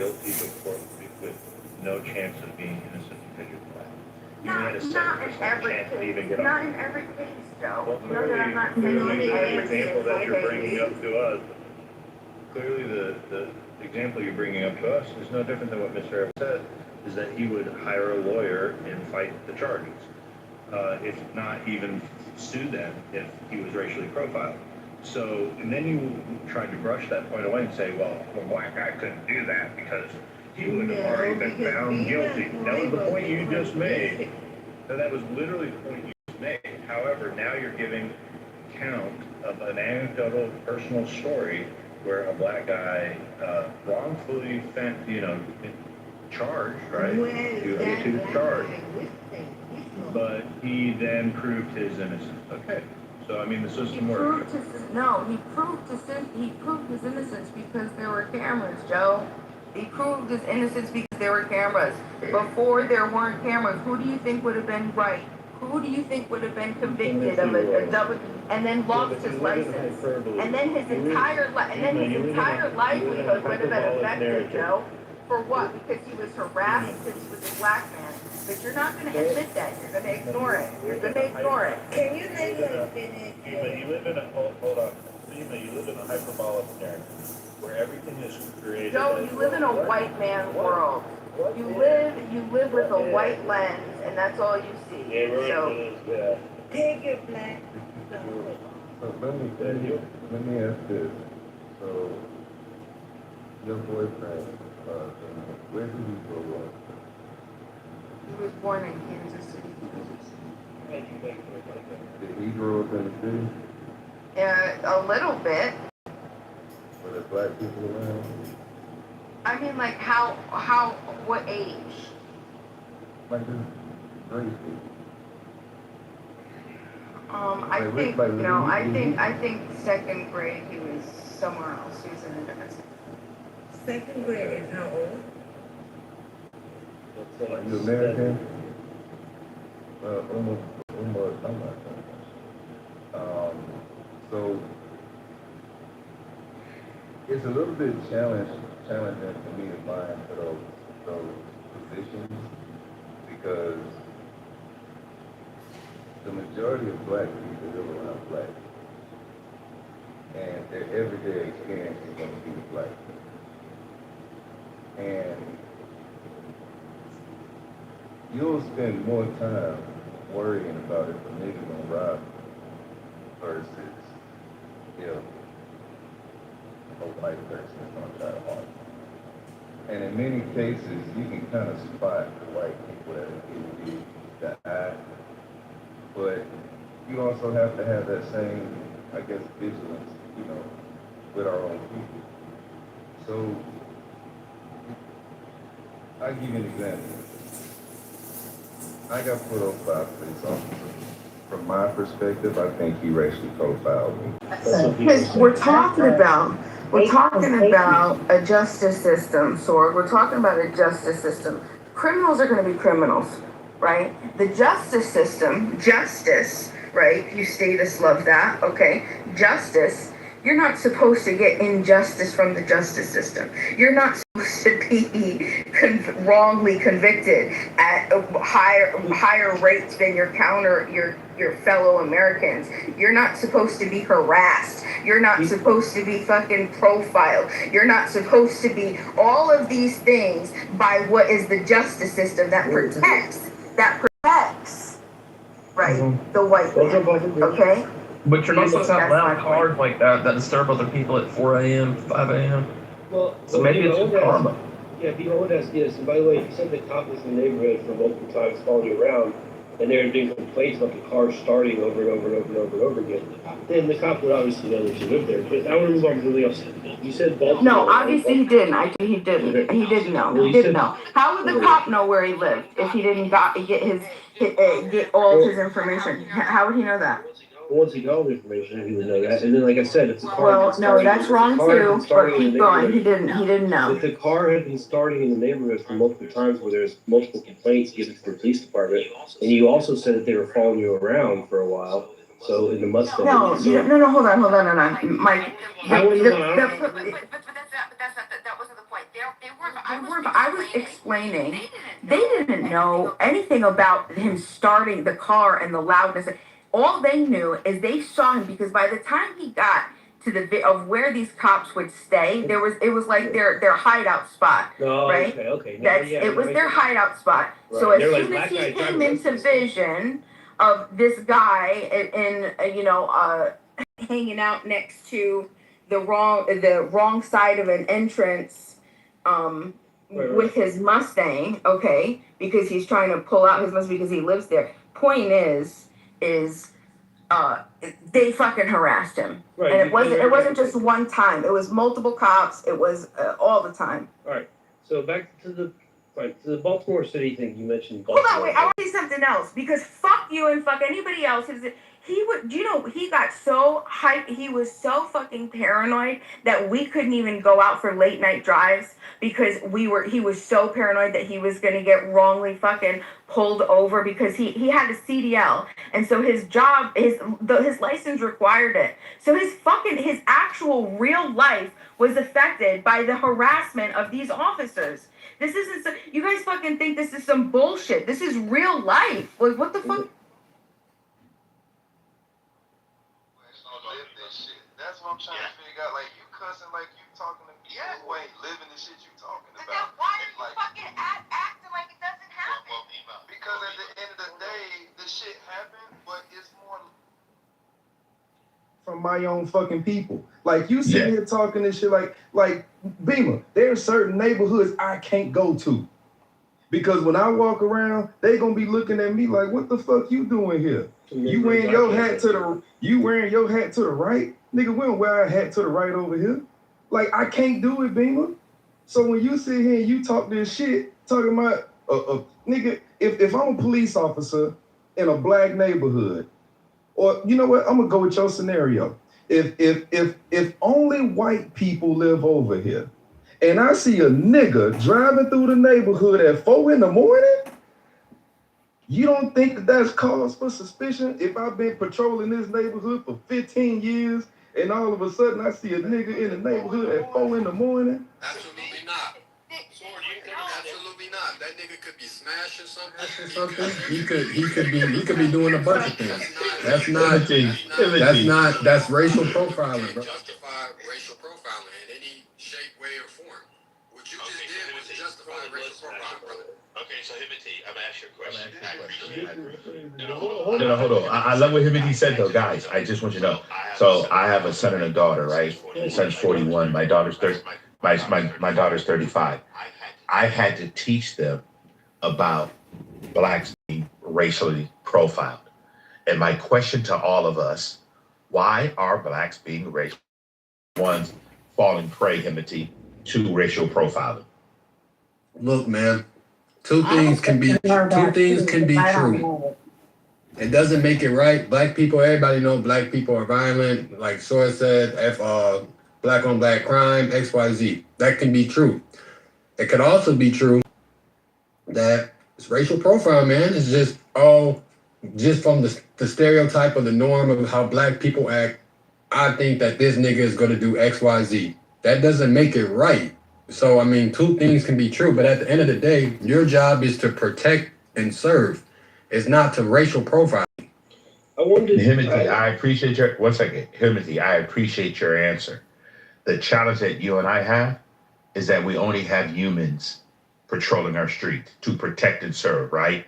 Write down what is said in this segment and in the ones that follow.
guilty before with no chance of being innocent because you're black. You only had a Not in 7% every chance to even case, get off. not in every case, Joe. Well, You know that I'm not saying clearly in the every example that you're single bringing case. up to us, clearly the example you're bringing up to us is no different than what Mr. Evans said, is that he would hire a lawyer and fight the charges. If not even sue them if he was racially profiled. So, and then you tried to brush that point away and say, well, a black guy couldn't do that because he would have already been found guilty. That was the point you just made. So that was literally the point you just made. However, now you're giving count of an anecdotal personal story where a black guy wrongfully charged, right? You get to the charge. But he then proved his innocence. Okay. So, I mean, the system works. He proved his innocence because there were cameras, Joe. He proved his innocence because there were cameras. Before there weren't cameras, who do you think would have been right? Who do you think would have been convicted of a double and then lost his license? And then his entire livelihood would have been affected, Joe. For what? Because he was harassed because he was a black man. But you're not going to admit that. You're going to ignore it. You're going to ignore it. Can you let him finish? You live in a, hold on. You live in a hyperbolic narrative where everything is created. Joe, you live in a white man world. You live with a white lens, and that's all you see. So, Take your black. So let me ask this. So your boyfriend, where did he grow up? he was born in Kansas City. Did he grow up in the city? A little bit. Were there black people around? I mean, like what age? Like this race people. I think second grade he was somewhere else. He was in a different city. Second grade is how old? Are you American? Almost, I'm not sure. So it's a little bit challenging for me to find for those positions because the majority of black people live around black people. And their everyday experience is going to be with black people. And you'll spend more time worrying about if a nigga gonna rob you versus if a white person is gonna try to harm you. And in many cases, you can kind of spot the white people that it be the eye, but you also have to have that same, I guess, vigilance, with our own people. So, I'll give you an example. I got put on 5 police officers. From my perspective, I think he racially profiled me. Because we're talking about a justice system, Sorg. We're talking about a justice system. Criminals are going to be criminals, right? The justice system, right? You statists love that, okay? Justice. You're not supposed to get injustice from the justice system. You're not supposed to be wrongly convicted at higher rates than your fellow Americans. You're not supposed to be harassed. You're not supposed to be fucking profiled. You're not supposed to be all of these things by what is the justice system that protects, right, the white man, okay? But you're not supposed to have loud cars like that disturb other people at 4 a.m., 5 a.m. Well, so maybe it's just karma. Yeah, the old as yes. And by the way, if you said the cop was in the neighborhood for multiple times following you around, and they're doing complaints about the car starting over and over and over and over and over again, then the cop would obviously know that you lived there. But I want to move on to something else. You said Baltimore. No, obviously he didn't. He didn't know. He didn't know. How would the cop know where he lived if he didn't get all of his information? How would he know that? Once he got all the information, he would know that. And then, like I said, if the car that's wrong too. But keep going. He didn't know. If the car had been starting in the neighborhood for multiple times where there's multiple complaints given to the police department, and you also said that they were following you around for a while, so in the Mustang. No, hold on, Mike. That wasn't the point. I was explaining, they didn't know anything about him starting the car and the loudness. All they knew is they saw him because by the time he got to of where these cops would stay, it was like their hideout spot, right? Okay. It was their hideout spot. Right. So as soon as he came into vision of this guy in hanging out next to the wrong side of an entrance, with his Mustang, okay, because he's trying to pull out his Mustang because he lives there. Point is they fucking harassed him, right? And it wasn't just one time. It was multiple cops. It was all the time. All right. So back to the Baltimore City thing you mentioned. Hold on, wait. I want to say something else because fuck you and fuck anybody else. He got so hyped. He was so fucking paranoid that we couldn't even go out for late night drives because he was so paranoid that he was going to get wrongly fucking pulled over because he had a CDL. And so his job, his license required it. So his actual real life was affected by the harassment of these officers. This isn't you guys fucking think this is some bullshit. This is real life. Like, what the fuck? That's what I'm trying to figure out. Like, you cussing like you talking to people who ain't living the shit you talking about. Then why are you fucking acting like it doesn't happen? Because at the end of the day, the shit happened, but it's more from my own fucking people. Like, you sitting here talking this shit like Beamer, there are certain neighborhoods I can't go to. Because when I walk around, they gonna be looking at me like, what the fuck you doing here? You wearing your hat to the right? Nigga, we don't wear our hat to the right over here. Like, I can't do it, Beamer. So when you sit here and you talk this shit, talking about, nigga, if I'm a police officer in a black neighborhood, or you know what, I'm gonna go with your scenario. If only white people live over here, and I see a nigga driving through the neighborhood at 4 a.m, you don't think that that's cause for suspicion? If I've been patrolling this neighborhood for 15 years, and all of a sudden I see a nigga in the neighborhood at 4 a.m? Absolutely not. Absolutely not. That nigga could be smashing something. He could be doing a bunch of things. That's racial profiling, bro. Justify racial profiling in any shape, way, or form. What you just did was justify racial profiling, brother. Okay, so Himothy, I'm gonna ask you a question. I appreciate it. No, hold on. I love what Himothy said though, guys. I just want you to know. So I have a son and a daughter, right? My son's 41. My daughter's 30. My daughter's 35. I had to teach them about blacks being racially profiled. And my question to all of us, why are blacks being racial? One's falling prey, Himothy, to racial profiling. Look, man, two things can be true. It doesn't make it right. Black people, everybody know black people are violent. Like Soy said, black on black crime, XYZ. That can be true. It could also be true that it's racial profile, man. It's just from the stereotype of the norm of how black people act. I think that this nigga is going to do XYZ. That doesn't make it right. So, I mean, two things can be true, but at the end of the day, your job is to protect and serve. It's not to racial profile. Himothy, I appreciate your, one second. Himothy, I appreciate your answer. The challenge that you and I have is that we only have humans patrolling our streets to protect and serve, right?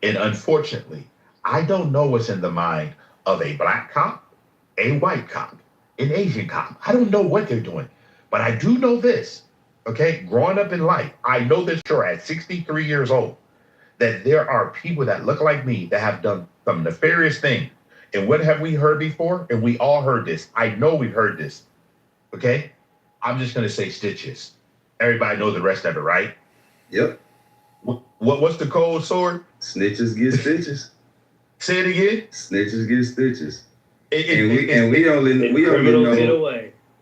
And unfortunately, I don't know what's in the mind of a black cop, a white cop, an Asian cop. I don't know what they're doing, but I do know this, okay? Growing up in life, I know this sure at 63 years old, that there are people that look like me that have done some nefarious things. And what have we heard before? And we all heard this. I know we've heard this, okay? I'm just gonna say stitches. Everybody knows the rest of it, right? Yep. What's the code, Sword? Snitches get stitches. Say it again. Snitches get stitches.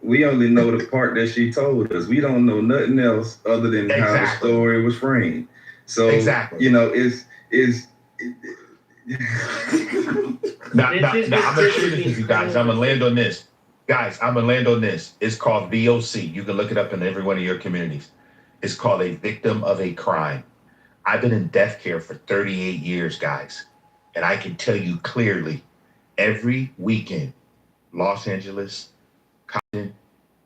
We only know the part that she told us. We don't know nothing else other than how the story was framed. So you know, Now, I'm gonna share this with you guys. I'm gonna land on this. Guys, I'm gonna land on this. It's called VOC. You can look it up in every one of your communities. is called a victim of a crime. I've been in death care for 38 years, guys. And I can tell you clearly, every weekend, Los Angeles, Compton,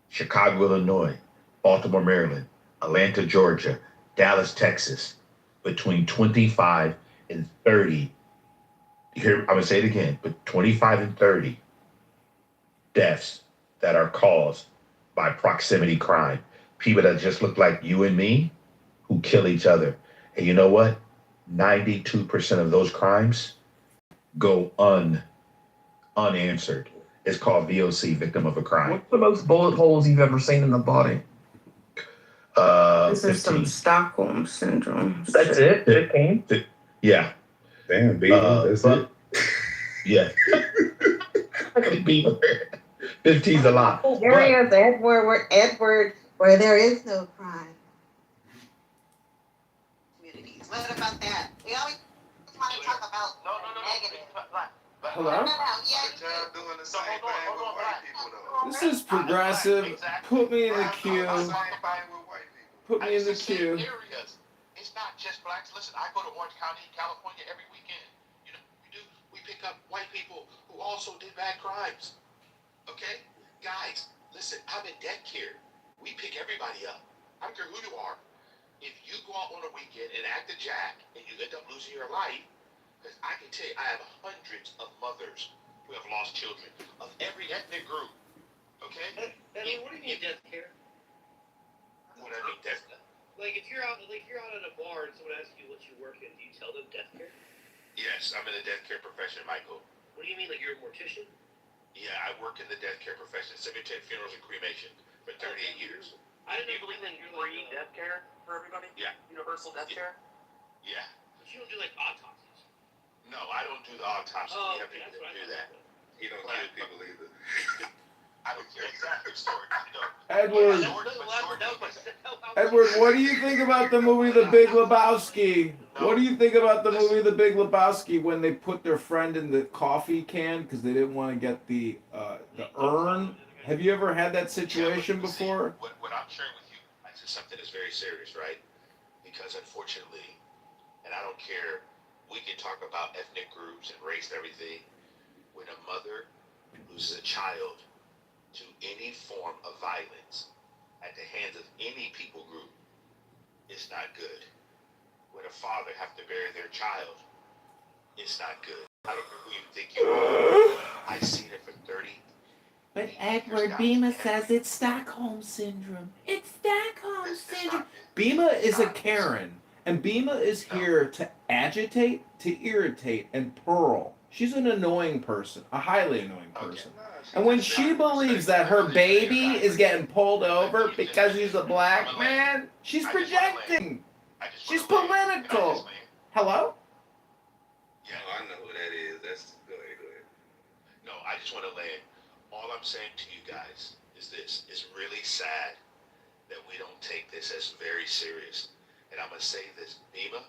Chicago, Illinois, Baltimore, Maryland, Atlanta, Georgia, Dallas, Texas, between 25 and 30, here, I'm gonna say it again, but 25 and 30 deaths that are caused by proximity crime. People that just look like you and me who kill each other. And you know what? 92% of those crimes go unanswered. It's called VOC, victim of a crime. What's the most bullet holes you've ever seen in the body? This is some 15. Stockholm syndrome. That's it? 15? Yeah. Damn, baby, that's it. Yeah. Beaver. 15's a lot. Areas, Edward, where there is no crime. Communities. What about that? We always want to talk about negative. Hello? This is progressive. Put me in the queue. Put me in the queue. It's not just blacks. Listen, I go to Orange County, California every weekend. You know, we pick up white people who also did bad crimes. Okay? Guys, listen, I'm in debt care. We pick everybody up. I don't care who you are. If you go out on a weekend and act a jack and you end up losing your life, because I can tell you, I have hundreds of mothers who have lost children of every ethnic group. Okay? What do you mean death care? What I mean, death. Like if you're out at a bar and someone asks you what you work in, do you tell them death care? Yes, I'm in the death care profession, Michael. What do you mean, like you're a mortician? Yeah, I work in the death care profession, cemetery, funerals, and cremation for 38 years. I didn't believe that you're free death care for everybody? Yeah. Universal death care? Yeah. But you don't do like autopsies. No, I don't do the autopsy. Oh, We have okay, people that's that do what I that. thought. He don't kill people either. I don't care exactly story. No. Edward, George, Edward, what do you think about the movie The Big Lebowski? What do you think about the movie The Big Lebowski when they put their friend in the coffee can because they didn't want to get the urn? Have you ever had that situation before? What I'm sharing with you is something that's very serious, right? Because unfortunately, and I don't care, we can talk about ethnic groups and race and everything. When a mother loses a child to any form of violence at the hands of any people group, it's not good. When a father have to bury their child, it's not good. I don't know who you think you are. I've seen it for 30. But Edward, Bima says it's Stockholm Syndrome. It's Stockholm Syndrome. Bima is a Karen, and Bima is here to agitate, to irritate, and pearl. She's an annoying person, a highly annoying person. And when she believes that her baby is getting pulled over because he's a black man, she's projecting. She's political. Hello? Yeah, I know who that is. Go ahead. No, I just want to land. All I'm saying to you guys is this. It's really sad that we don't take this as very serious. And I'm going to say this, Bima,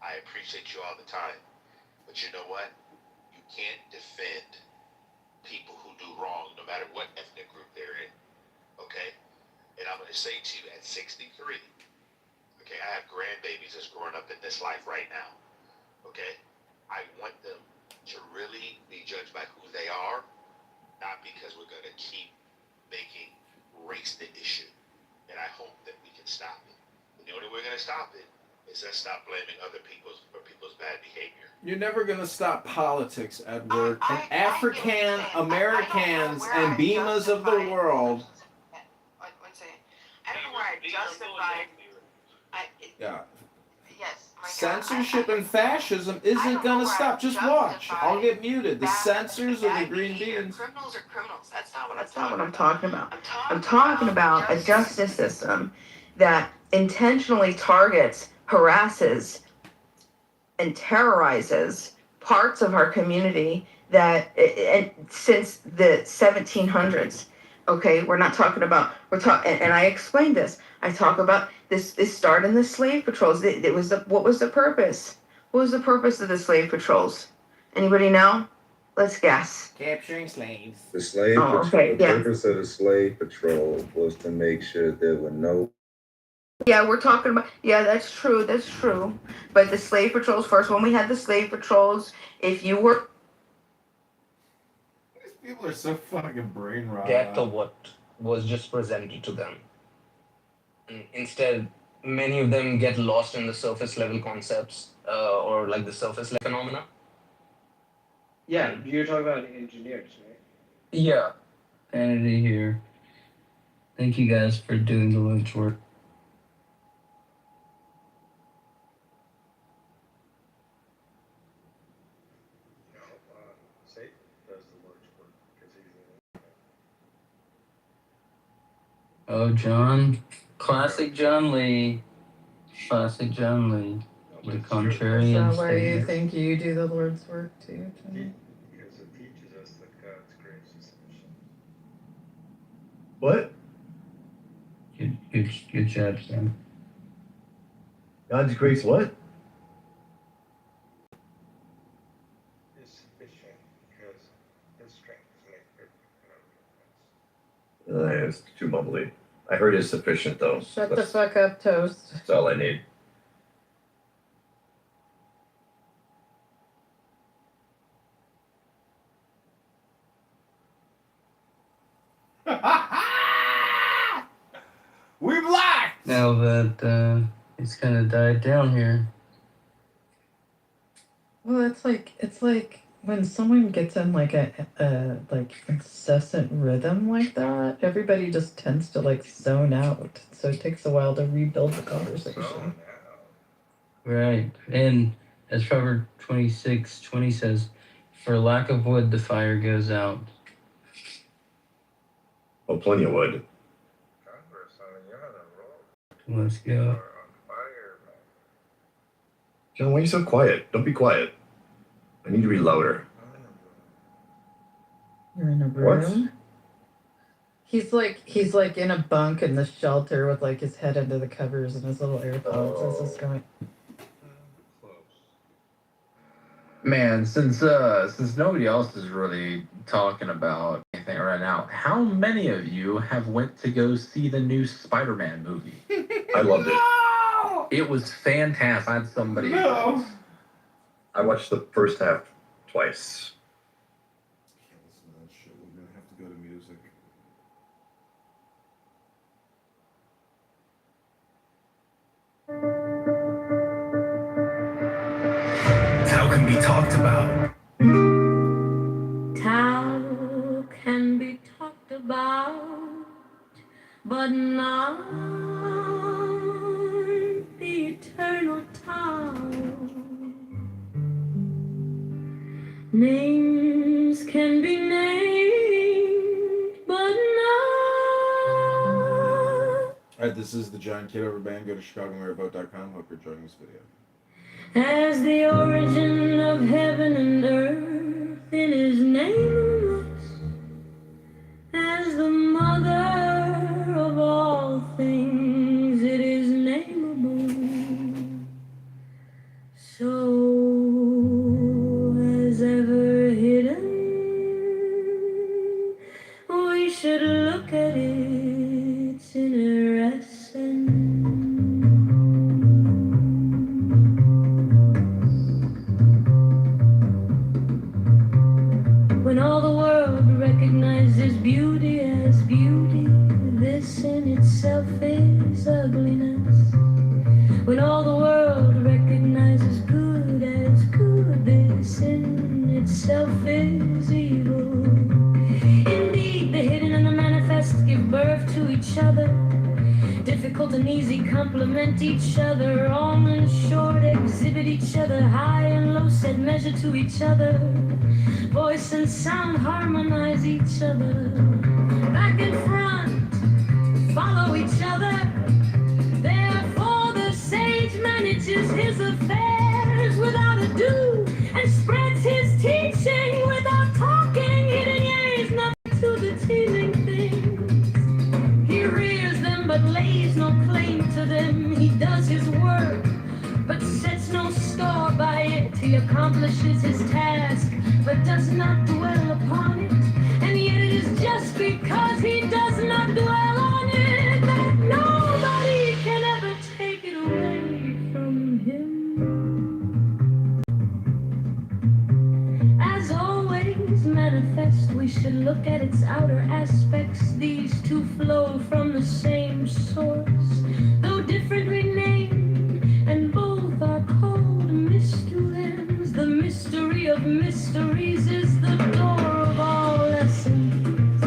I appreciate you all the time. But you know what? You can't defend people who do wrong, no matter what ethnic group they're in. Okay? And I'm going to say to you, at 63, okay, I have grandbabies that's growing up in this life right now. Okay? I want them to really be judged by who they are, not because we're going to keep making race the issue. And I hope that we can stop it. And the only way we're going to stop it is us stop blaming other people's bad behavior. You're never going to stop politics, Edward. And African Americans and Bimas of the world. One second. I don't know where I justified. Yeah. Yes. Censorship and fascism isn't going to stop. Just watch. I'll get muted. The censors are the green beans. Criminals are criminals. That's not what I'm talking about. I'm talking about a justice system that intentionally targets, harasses, and terrorizes parts of our community that and since the 1700s. Okay, we're talking, and I explained this. I talk about this started in the slave patrols. What was the purpose? What was the purpose of the slave patrols? Anybody know? Let's guess. Capturing slaves. The slave Oh, patrol. okay, The yeah. purpose of the slave patrol was to make sure there were no Yeah, we're talking about, yeah, that's true, But the slave patrols, first, when we had the slave patrols, if you were, These people are so fucking brain rot. Get to what was just presented to them. And instead, many of them get lost in the surface level concepts or like the surface level phenomena. Yeah, you're talking about engineers, right? Yeah. Kennedy here. Thank you guys for doing the Lord's work. Satan does the Lord's work because he's Oh, John. Classic John Lee. Classic John Lee. The contrarian. Is that why you think you do the Lord's work too? because it teaches us that God's grace is sufficient. What? Good job, Sam. God's grace what? Is sufficient because his strength is made perfect in our weakness. It's too mumbly. I heard it's sufficient though. Shut the fuck up, Toast. That's all I need. We blacked! Now that it's kind of died down here. Well, it's like when someone gets in like a like incessant rhythm like that, everybody just tends to like zone out. So it takes a while to rebuild the conversation. Right. And as Proverbs 26:20 says, for lack of wood, the fire goes out. Oh, plenty of wood. Let's go. John, why are you so quiet? Don't be quiet. I need to be louder. You're in a room. He's like in a bunk in the shelter with like his head under the covers and his little AirPods. This is going. Man, since nobody else is really talking about anything right now, how many of you have went to go see the new Spider-Man movie? I loved it. It was fantastic. I had somebody. No. I watched the first half twice. Can't listen to that shit. We're gonna have to go to music. Tao can be talked about. Tao can be talked about, but not the eternal Tao. Names can be named, but not. Alright, this is the Giant Kitover Band. Go to ChicagoMaryVote.com. Hope you're enjoying this video. As the origin of heaven and earth, it is nameless. As the mother of all things, it is nameable. So as ever hidden, we should look at its inner essence. When all the world recognizes beauty as beauty, this in itself is ugliness. When all the world recognizes good as good, this in itself is evil. Indeed, the hidden and the manifest give birth to each other. Difficult and easy complement each other. Long and short exhibit each other. High and low set measure to each other. Voice and sound harmonize each other. Back and front follow each other. Therefore the sage manages his affairs without ado and spreads his teaching without talking. Hidden years nothing to the teasing things. He rears them but lays no claim to them. He does his work but sets no store by it. He accomplishes his task but does not dwell upon it. And yet it is just because he does not dwell on it that nobody can ever we should look at its outer aspects. These two flow from the same source, though differently named, and both are called mysteries. The mystery of mysteries is the door of all essence.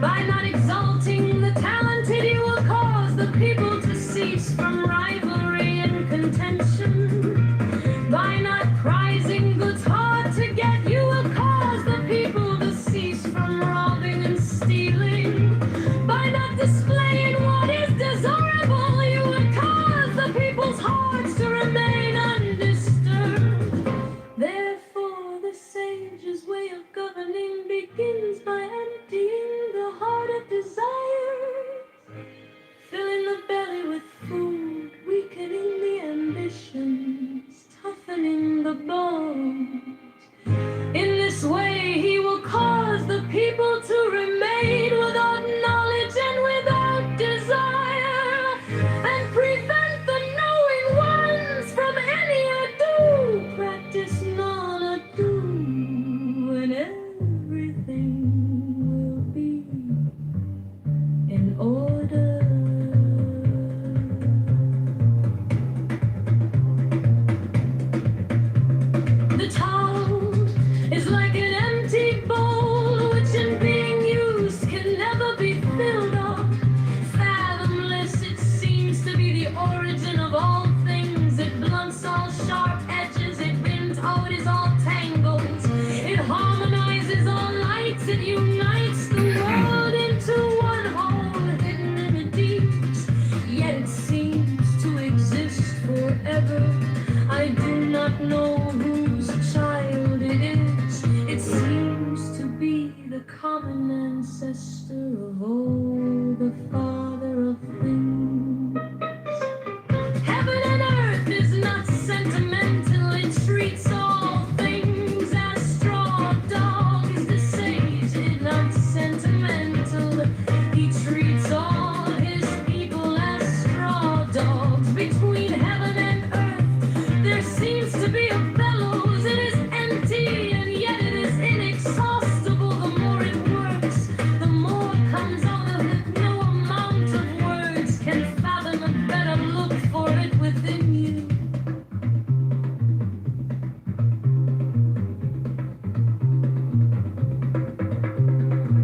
By not exalting the talented, you will cause the people to cease from rivalry and contention. By not prizing goods hard to get, you will cause the people to cease from robbing and stealing. By not displaying what is desirable, you would cause the people's hearts to remain undisturbed. Therefore, the sage's way of governing begins by emptying the heart of desires, filling the belly with food, weakening the ambitions, toughening the bones. In this way, he will cause the people to remain without knowledge and without desire, and prevent the knowing ones from any ado. Practice non-ado, and everything will be in order. The town is like an empty bowl, which in being used can never be filled up. Fathomless, it seems to be the origin of all things. It blunts all sharp edges, it bends, oh, it is all tangled. It harmonizes all lights, it unites the world into one whole, hidden in the deeps. Yet it seems to exist forever. I do not know whose child it is. It seems to be the common ancestor of all, the father of things. Heaven and earth is not sentimental. It treats all things as straw dogs. The sage is not sentimental. He treats all his people as straw dogs. Between heaven and earth, there seems to be a bellows. It is empty, and yet it is inexhaustible. The more it works, the more comes out of it. No amount of words can fathom a better look for it within you.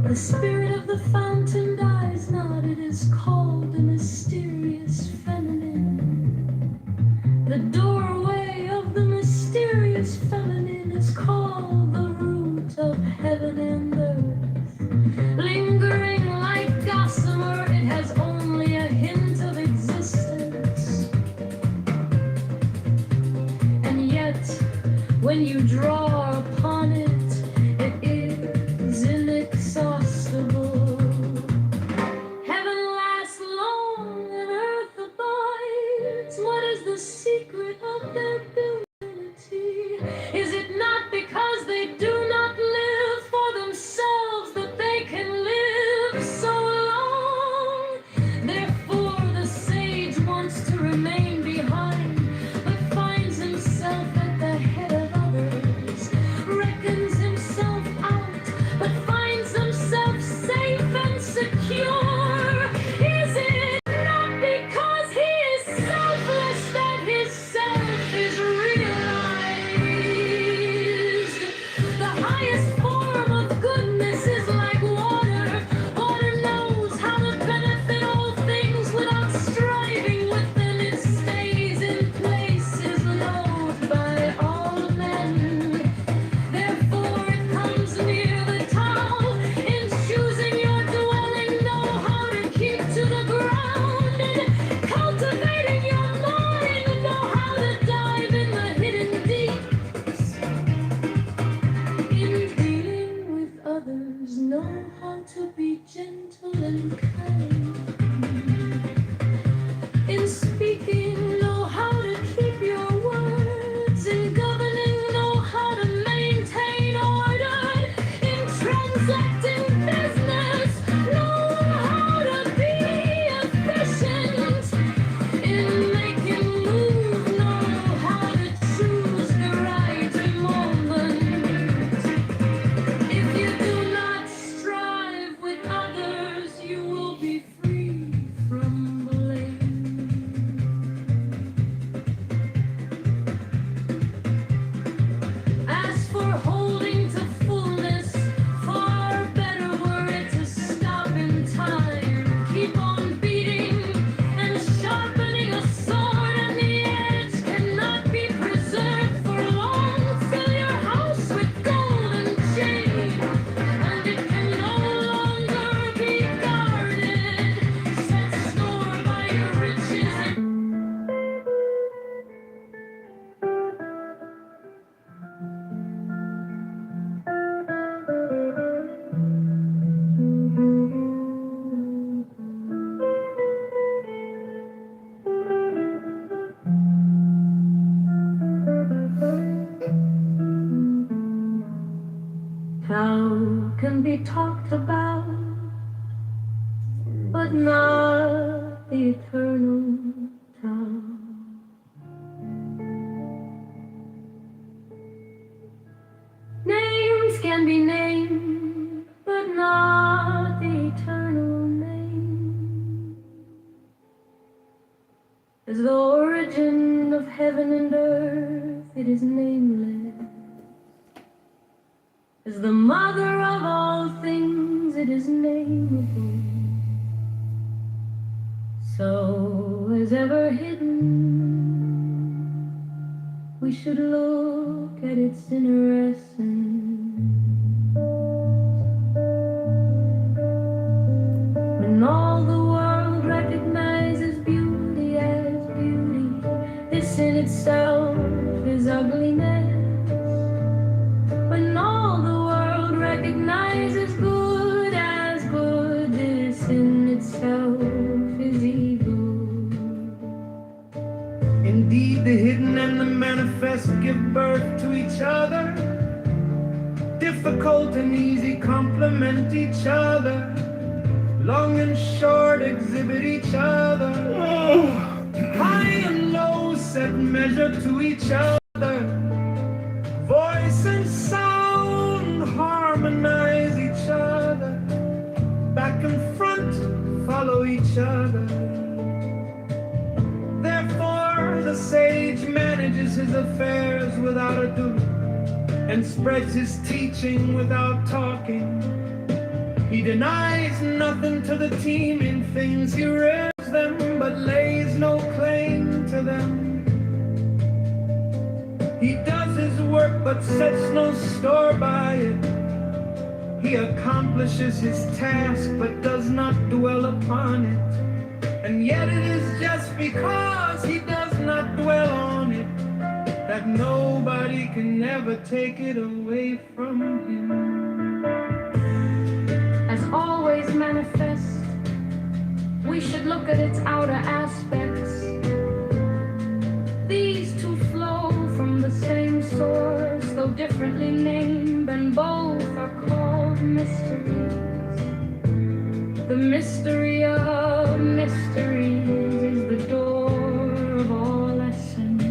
The spirit of the fountain dies not. It is called the mysterious feminine. The doorway of the mysterious feminine is called the root of heaven and earth. Lingering like gossamer, it has only a hint of existence. And yet, when you draw upon it, it is inexhaustible. Heaven lasts long and earth abides. What is the secret of their divinity? Is it not because they do not live for themselves that they can live so long? Therefore, the sage wants to remain behind, but finds himself at the head of others, reckons himself out, but finds himself safe and secure. Is it not because he is selfless that his self is realized? The highest form of goodness is like water. Water knows how to benefit all things without striving with them. It stays in place, is loved by all men. Therefore it comes near the town. In choosing your dwelling, know how to keep to the ground. In cultivating your mind, know how to dive in the hidden deeps. In dealing with others, know how to be gentle and kind. In speaking, know how to keep your words. In governing, know how to maintain order. In transacting business, know how to be efficient. In making moves, know how to talked about, but not the eternal town. Names can be named, but not the eternal name. As the origin of heaven and earth, it is nameless. As the mother of all things, it is nameable. So as ever hidden, we should look at its inner essence. When all the world recognizes beauty as beauty, this in itself is ugliness. When all the world recognizes good as good, this in itself is evil. Indeed, the hidden and the manifest give birth to each other. Difficult and easy complement each other. Long and short exhibit each other. High and low set measure to each other. Voice and sound harmonize each other. Back and front follow each other. Therefore the sage manages his affairs without ado, and spreads his teaching without talking. He denies nothing to the team in things he rears them, but lays no claim to them. He does his work but sets no store by it. He accomplishes his task but does not dwell upon it. And yet it is just because he does not dwell on it that nobody can ever take it away from him. As always manifest, we should look at its outer aspects. These two flow from the same source, though differently named, and both are called mysteries. The mystery of mysteries is the door of all essence.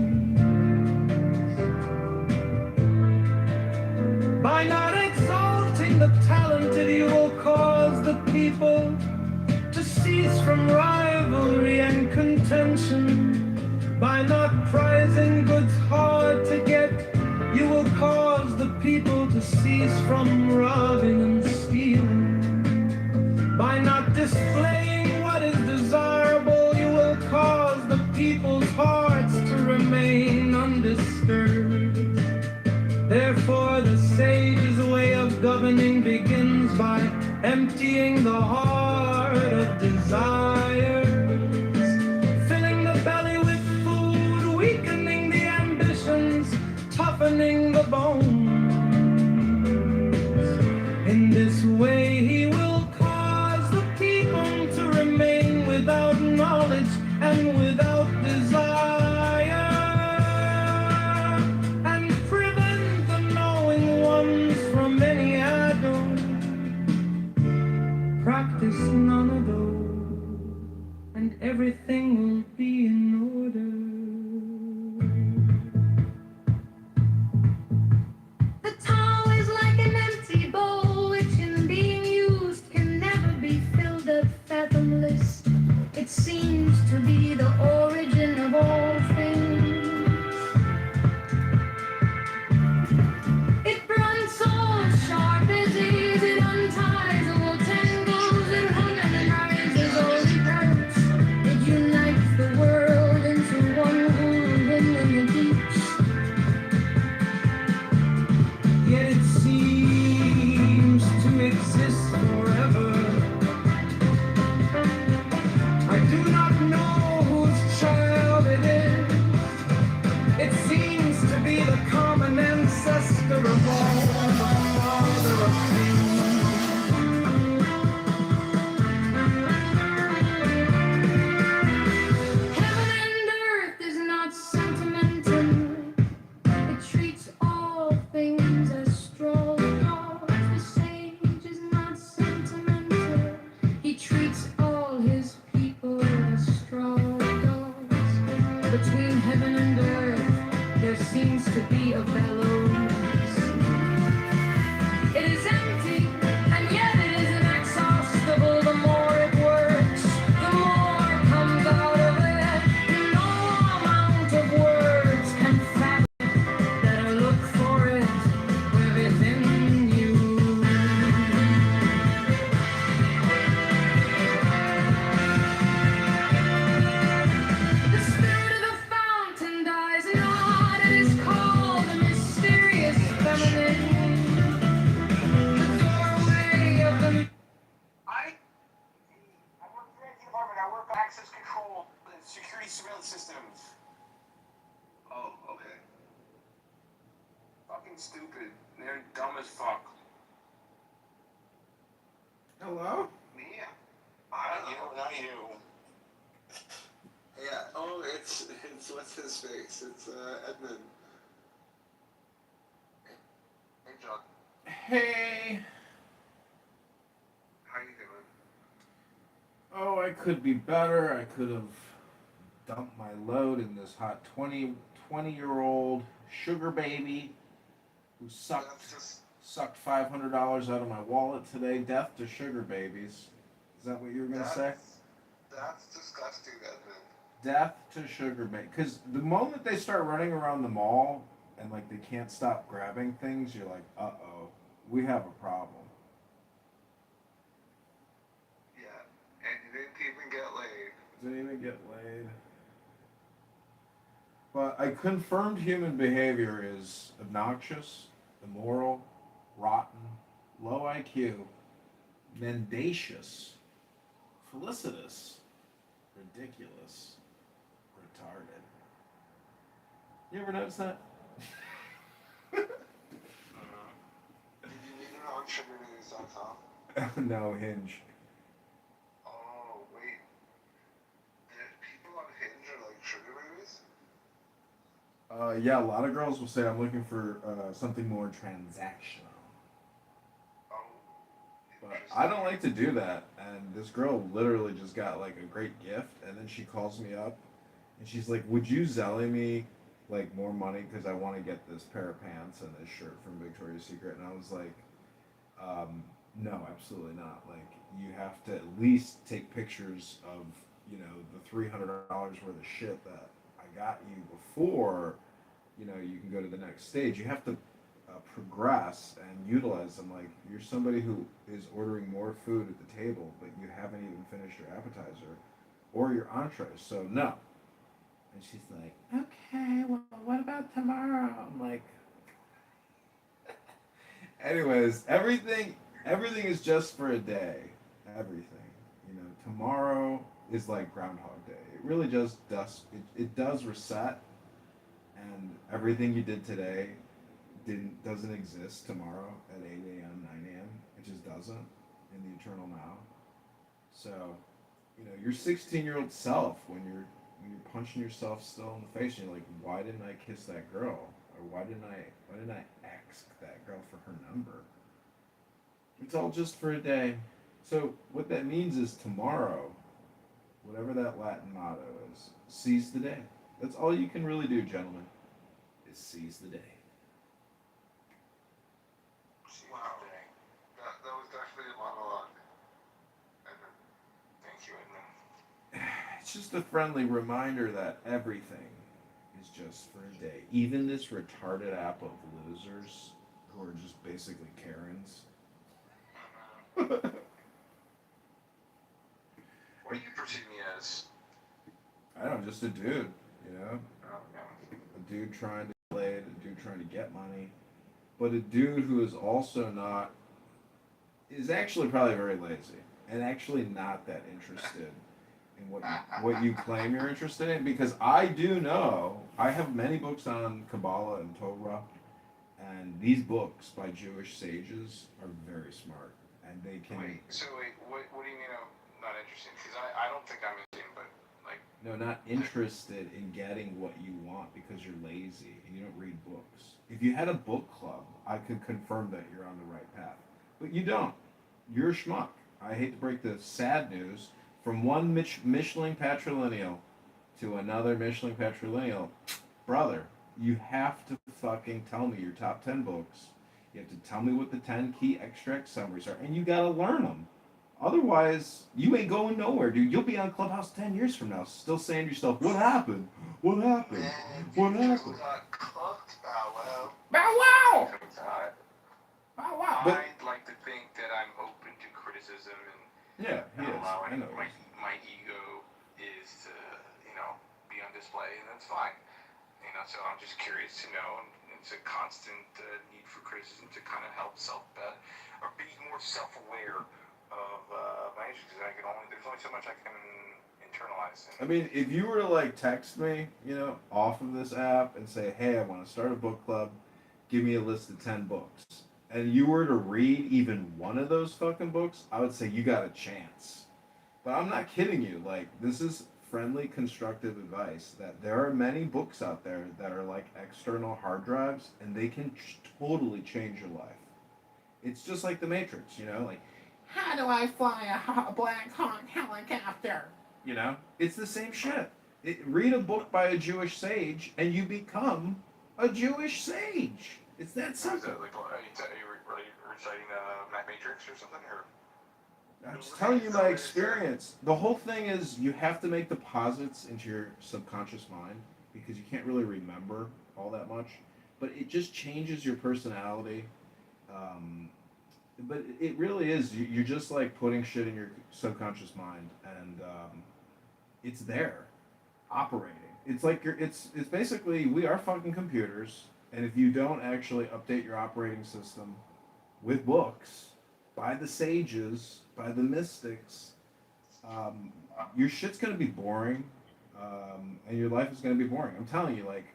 By not exalting the talented, you will cause the people to cease from rivalry and contention. By not prizing goods hard to get, you will cause the people to cease from robbing and stealing. By not displaying what is desirable, you will cause the people's hearts to remain undisturbed. Therefore, the sage's way of governing begins by emptying the heart of desires, filling the belly with food, weakening the ambitions, toughening the bones. In this way, he will cause the people to remain without knowledge and without desire, and prevent the knowing ones from any idol. Practice none of those, and everything will be in order. The Tao is like an empty bowl, which in being used can never be filled up fathomless. It seems to be the origin of all things. It runs so sharp as ease, it unties all tangles, it harmonizes all it hurts. It unites the world into one systems. Oh, okay. Fucking stupid. They're dumb as fuck. Hello? Me? Not you. Yeah. Oh, it's what's his face? It's Edmund. Hey, John. Hey. How you doing? Oh, I could be better. I could have dumped my load in this hot 20-year-old sugar baby who sucked $500 out of my wallet today. Death to sugar babies. Is that what you were going to say? That's disgusting, Edmund. Death to sugar baby. Because the moment they start running around the mall and like they can't stop grabbing things, you're like, uh-oh, we have a problem. Yeah, and you didn't even get laid. Didn't even get laid. But I confirmed human behavior is obnoxious, immoral, rotten, low IQ, mendacious, felicitous, ridiculous, retarded. You ever notice that? Did you read it on sugarnews.com? No, Hinge. Oh, wait. People on Hinge are like sugar babies? Yeah, a lot of girls will say I'm looking for something more transactional. But I don't like to do that. And this girl literally just got like a great gift, and then she calls me up, and she's like, "Would you Zelly me like more money because I want to get this pair of pants and this shirt from Victoria's Secret?" And I was like, "No, absolutely not. Like, you have to at least take pictures of the $300 worth of shit that I got you before you can go to the next stage. You have to progress and utilize them. Like, you're somebody who is ordering more food at the table, but you haven't even finished your appetizer or your entree. So no." And she's like, "Okay, well, what about tomorrow?" I'm like, anyways, everything is just for a day. Everything. Tomorrow is like Groundhog Day. It really just it does reset, and everything you did today doesn't exist tomorrow at 8 a.m., 9 a.m. It just doesn't in the eternal now. So, your 16-year-old self, when you're punching yourself still in the face, and you're like, why didn't I kiss that girl? Or why didn't I ask that girl for her number? It's all just for a day. So what that means is tomorrow, whatever that Latin motto is, seize the day. That's all you can really do, gentlemen, is seize the day. Wow. That was definitely a monologue. Edmund. Thank you, Edmund. It's just a friendly reminder that everything is just for a day. Even this retarded app of losers who are just basically Karens. What do you perceive me as? I don't know, just a dude, Oh, no. a dude trying to get laid, a dude trying to get money, but a dude who is also is actually probably very lazy and actually not that interested in what you claim you're interested in. Because I do know, I have many books on Kabbalah and Torah, and these books by Jewish sages are very smart, and they can. Wait, what do you mean I'm not interested? Because I don't think I'm interested, but like. No, not interested in getting what you want because you're lazy and you don't read books. If you had a book club, I could confirm that you're on the right path. But you don't. You're a schmuck. I hate to break the sad news. From one Michelin patrilineal to another Michelin patrilineal, brother, you have to fucking tell me your top 10 books. You have to tell me what the 10 key extract summaries are, and you gotta learn them. Otherwise, you ain't going nowhere, dude. You'll be on Clubhouse 10 years from now, still saying to yourself, "What happened? What happened? Man, What you happened?" got cooked, Bow Wow. Bow Wow! Bow Wow! I'd like to think that I'm open to criticism and Yeah, he is. allowing I know. my ego is to, be on display, and that's fine. So I'm just curious to know, and it's a constant need for criticism to kind of help or be more self-aware of my issues, because there's only so much I can internalizing. I mean, if you were to like text me, off of this app and say, "Hey, I want to start a book club. Give me a list of 10 books," and you were to read even one of those fucking books, I would say you got a chance. But I'm not kidding you. Like, this is friendly, constructive advice that there are many books out there that are like external hard drives, and they can totally change your life. It's just like the Matrix, like, how do I fly a Black Hawk helicopter? It's the same shit. Read a book by a Jewish sage, and you become a Jewish sage. It's that simple. Are you reciting Matrix or something? Or? I'm just telling you my experience. The whole thing is you have to make deposits into your subconscious mind because you can't really remember all that much. But it just changes your personality. But it really is. You're just like putting shit in your subconscious mind, and it's there, operating. It's like it's basically we are fucking computers, and if you don't actually update your operating system with books by the sages, by the mystics, your shit's gonna be boring, and your life is gonna be boring. I'm telling you, like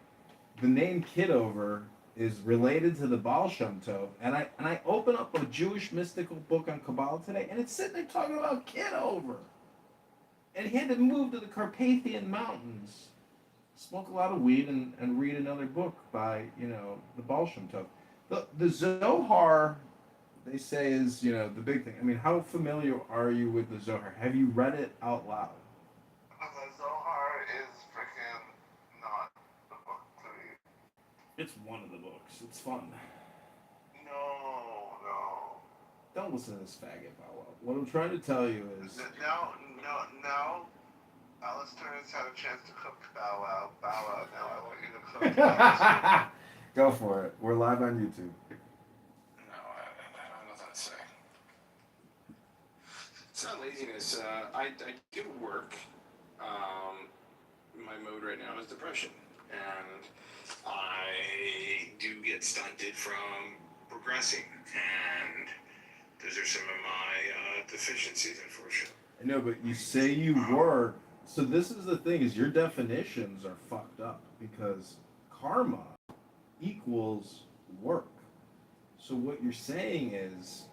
the name Kitover is related to the Baal Shem Tov, and I open up a Jewish mystical book on Kabbalah today, and it's sitting there talking about Kitover, and he had to move to the Carpathian Mountains, smoke a lot of weed, and read another book by the Baal Shem Tov. The Zohar, they say, is the big thing. I mean, how familiar are you with the Zohar? Have you read it out loud? The Zohar is freaking not the book to me. It's one of the books. It's fun. No. Don't listen to this faggot, Bow Wow. What I'm trying to tell you is... No. Alice Turner's had a chance to cook Bow Wow. Bow Wow, now I want you to cook Alice. Go for it. We're live on YouTube. No, I have nothing to say. It's not laziness. I do work. My mode right now is depression. And I do get stunted from progressing. And those are some of my deficiencies, unfortunately. I know, but you say you work. So this is the thing, is your definitions are fucked up because karma equals work. So what you're saying is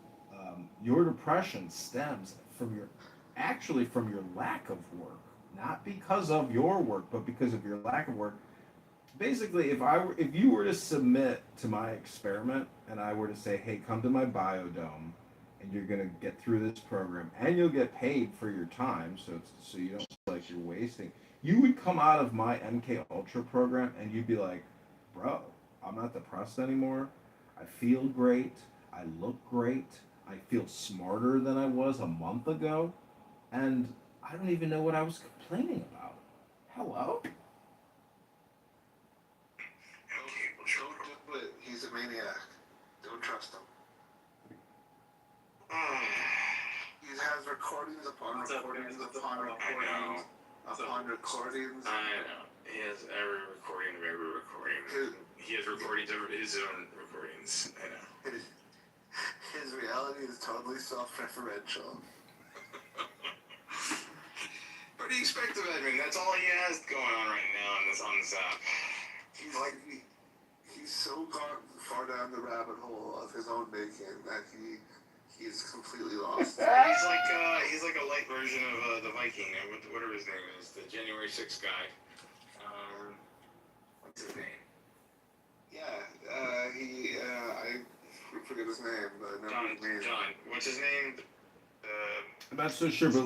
your depression stems from your lack of work, not because of your work, but because of your lack of work. Basically, if you were to submit to my experiment and I were to say, hey, come to my biodome and you're gonna get through this program and you'll get paid for your time, so you don't feel like you're wasting, you would come out of my MK Ultra program and you'd be like, bro, I'm not depressed anymore. I feel great. I look great. I feel smarter than I was a month ago. And I don't even know what I was complaining about. Hello? Don't do it. He's a maniac. Don't trust him. He has recordings upon recordings upon recordings upon recordings. I know. He has every recording of every recording. He has recordings of his own recordings. I know. His reality is totally self-referential. What do you expect of Edmund? That's all he has going on right now on this app. He's so far down the rabbit hole of his own making that he's completely lost. He's like a light version of the Viking, whatever his name is, the January 6th guy. What's his name? I forget his name, but John. What's his name? I'm not so sure, but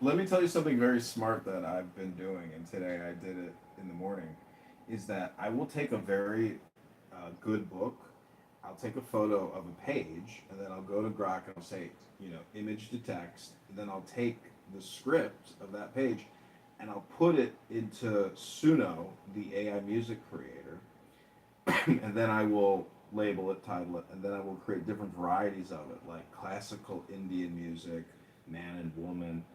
let me tell you something very smart that I've been doing, and today I did it in the morning, is that I will take a very good book, I'll take a photo of a page, and then I'll go to Grok and I'll say, image to text, and then I'll take the script of that page and I'll put it into Suno, the AI music creator, and then I will label it, title it, and then I will create different varieties of it, like classical Indian music, man and woman,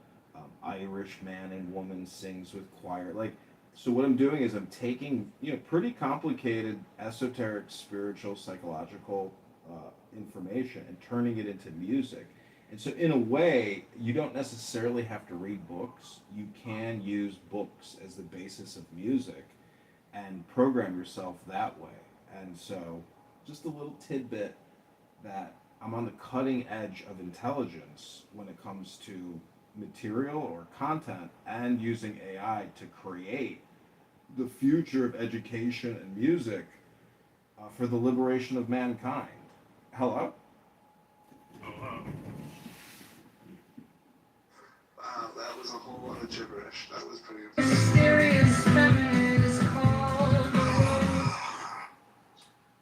Irish man and woman sings with choir. So what I'm doing is I'm taking, pretty complicated, esoteric, spiritual, psychological information and turning it into music. And so, in a way, you don't necessarily have to read books. You can use books as the basis of music and program yourself that way. And so, just a little tidbit that I'm on the cutting edge of intelligence when it comes to material or content and using AI to create the future of education and music for the liberation of mankind. Hello? Wow, that was a whole lot of gibberish. That was pretty Mysterious feminine called.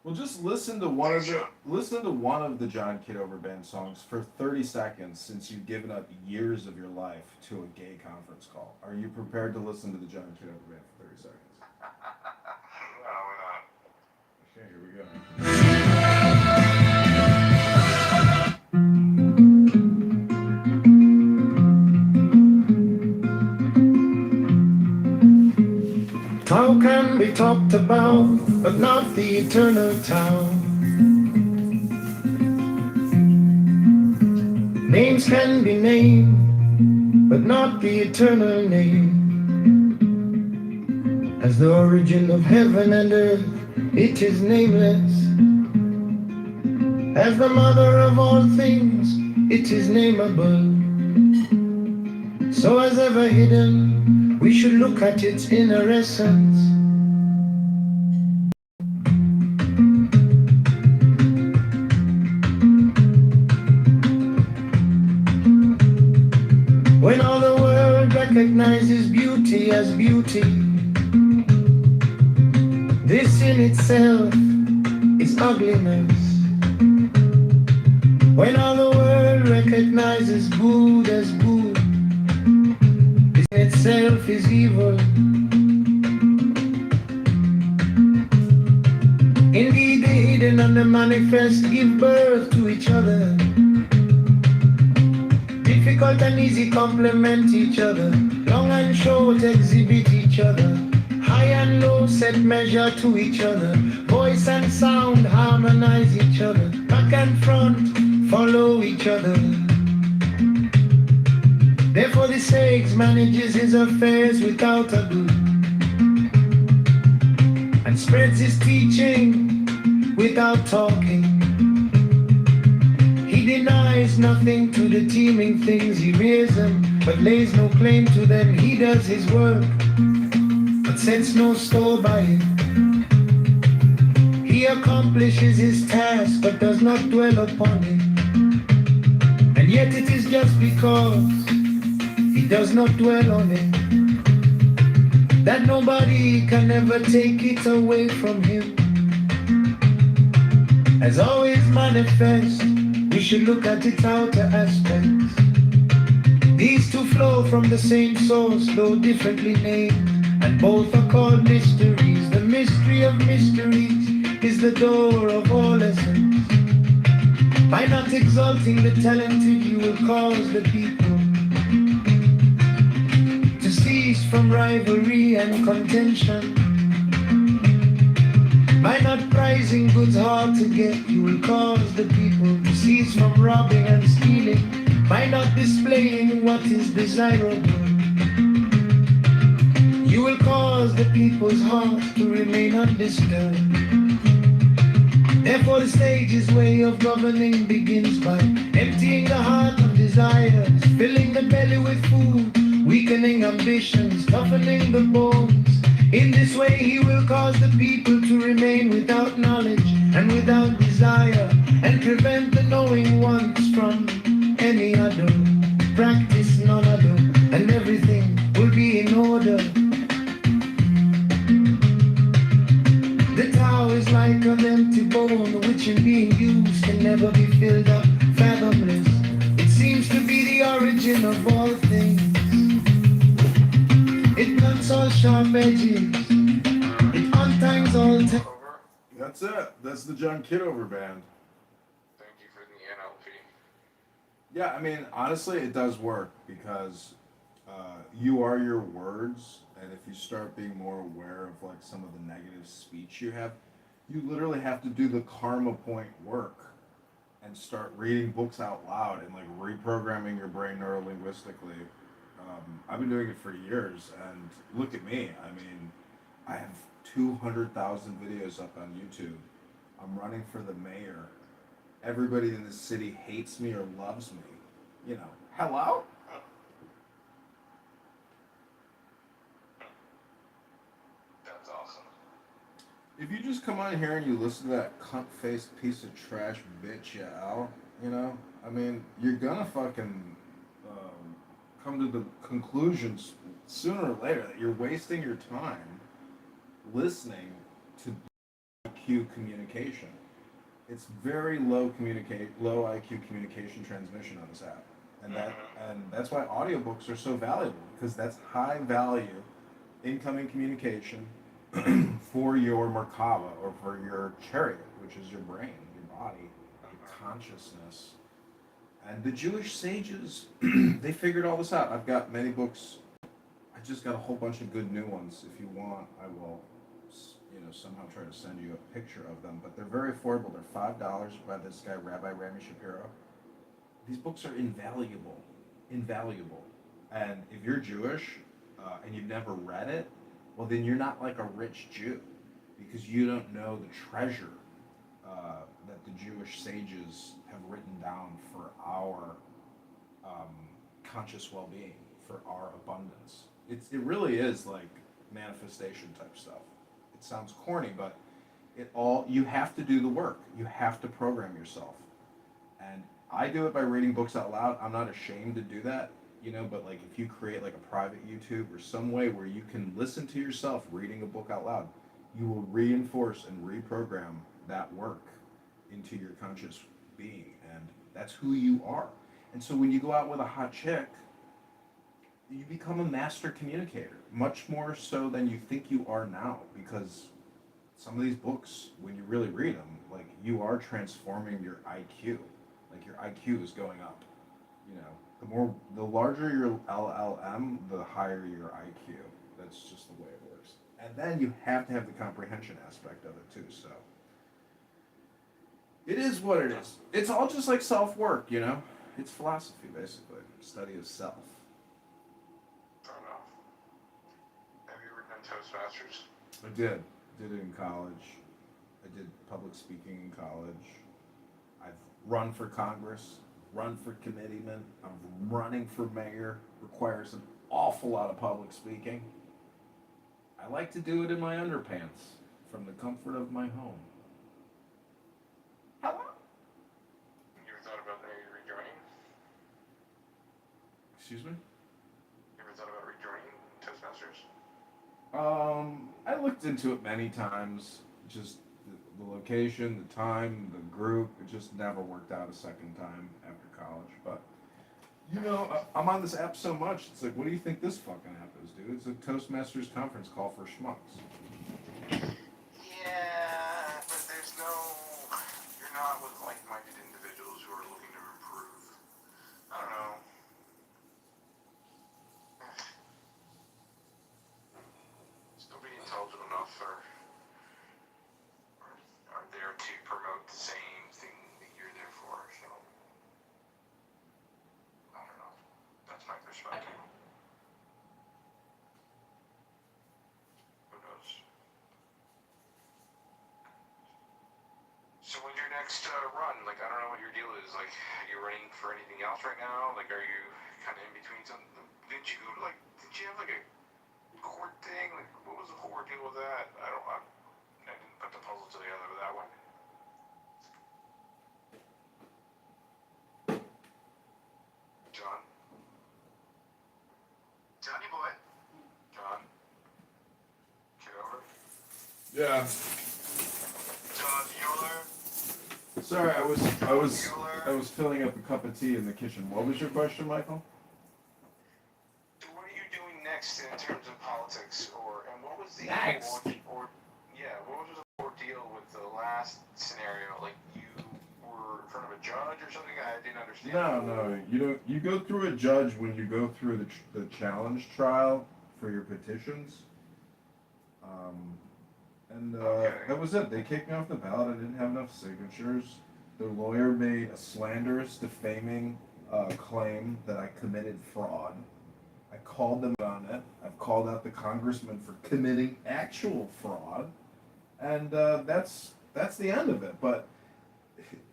Well, just listen to one of the John Kitover Band songs for 30 seconds, since you've given up years of your life to a gay conference call. Are you prepared to listen to the John Kitover Band for 30 seconds? No, we're not. Okay, here we go. Talk can be talked about, but not the eternal town. Names can be named, but not the eternal name. As the origin of heaven and earth, it is nameless. As the mother of all things, it is nameable. So as ever hidden, we should look at its inner essence. When all the world recognizes beauty as beauty, this in itself is ugliness. When all the world recognizes good as good, this in itself is evil. Indeed, the hidden and the manifest give birth to each other. Difficult and easy complement each other. Long and short exhibit each other. High and low set measure to each other. Voice and sound harmonize each other. Back and front follow each other. Therefore the sage manages his affairs without a do, and spreads his teaching without talking. He denies nothing to the teeming things, he rears them, but lays no claim to them. He does his work, but sets no store by it. He accomplishes his task, but does not dwell upon it. And yet it is just because he does not dwell on it that nobody can ever take it away from him. As always manifest, we should look at its outer aspects. These two flow from the same source, though differently named, and both are called mysteries. The mystery of mysteries is the door of all essence. By not exalting the talented, you will cause the people to cease from rivalry and contention. By not prizing goods hard to get, you will cause the people to cease from robbing and stealing. By not displaying what is desirable, you will cause the people's hearts to remain undisturbed. Therefore the sage's way of governing begins by emptying the heart of desires, filling the belly with food, weakening ambitions, toughening the bones. In this way he will cause the people to remain without knowledge and without desire, and prevent the knowing ones from any other. Practice none other, and everything will be in order. The Tao is like an empty bone, which in being used can never be filled up, fathomless. It seems to be the origin of all things. It blunts all sharp edges. It unties all. That's it. That's the John Kitover Band. Thank you for the NLP. Yeah, I mean, honestly, it does work because you are your words, and if you start being more aware of like some of the negative speech you have, you literally have to do the karma point work and start reading books out loud and like reprogramming your brain neurolinguistically. I've been doing it for years, and look at me. I mean, I have 200,000 videos up on YouTube. I'm running for the mayor. Everybody in this city hates me or loves me. You know, hello? That's awesome. If you just come on here and you listen to that cunt-faced piece of trash bitch, Al, you know, I mean, you're gonna fucking come to the conclusions sooner or later that you're wasting your time listening to IQ communication. It's very low IQ communication transmission on this app, and that's why audiobooks are so valuable, because that's high value incoming communication for your Merkaba, or for your chariot, which is your brain, your body, your consciousness. And the Jewish sages, they figured all this out. I've got many books. I just got a whole bunch of good new ones. If you want, I will, somehow try to send you a picture of them. But they're very affordable. They're $5 by this guy, Rabbi Rami Shapiro. These books are invaluable, invaluable. And if you're Jewish and you've never read it, well, then you're not like a rich Jew, because you don't know the treasure that the Jewish sages have written down for our conscious well-being, for our abundance. It really is like manifestation type stuff. It sounds corny, but you have to do the work. You have to program yourself. And I do it by reading books out loud. I'm not ashamed to do that, but like if you create like a private YouTube or some way where you can listen to yourself reading a book out loud, you will reinforce and reprogram that work into your conscious being, and that's who you are. And so when you go out with a hot chick, you become a master communicator, much more so than you think you are now, because some of these books, when you really read them, like, you are transforming your IQ. Like, your IQ is going up. The larger your LLM, the higher your IQ. That's just the way it works. And then you have to have the comprehension aspect of it too, so. It is what it is. It's all just like self-work, It's philosophy, basically. Study of self. Fair enough. Have you ever done Toastmasters? I did. Did it in college. I did public speaking in college. I've run for Congress, run for committeeman. I'm running for mayor. Requires an awful lot of public speaking. I like to do it in my underpants from the comfort of my home. Hello? You ever thought about maybe rejoining? Excuse me? You ever thought about rejoining Toastmasters? I looked into it many times. Just the location, the time, the group. It just never worked out a second time after college. But, I'm on this app so much. It's like, what do you think this fucking app is, dude? It's a Toastmasters conference call for schmucks. Yeah, but you're not with like-minded individuals who are looking to improve. I don't know. Still being intelligent enough or are there to promote the same thing that you're there for, so I don't know. That's my perspective. Who knows? So when's your next run? Like, I don't know what your deal is. Like, are you running for anything else right now? Like, are you kind of in between something? Didn't you have like a court thing? Like, what was the whole deal with that? I didn't put the puzzle together with that one. John? Johnny boy? John? Kitover? Yeah. John Mueller? Sorry, I was filling up a cup of tea in the kitchen. What was your question, Michael? What are you doing next in terms of politics, and what was the Next? what was the ordeal with the last scenario? Like, you were in front of a judge or something? I didn't understand. No, you don't. You go through a judge when you go through the challenge trial for your petitions. That was it. They kicked me off the ballot. I didn't have enough signatures. Their lawyer made a slanderous, defaming claim that I committed fraud. I called them on it. I've called out the congressman for committing actual fraud, and that's the end of it. But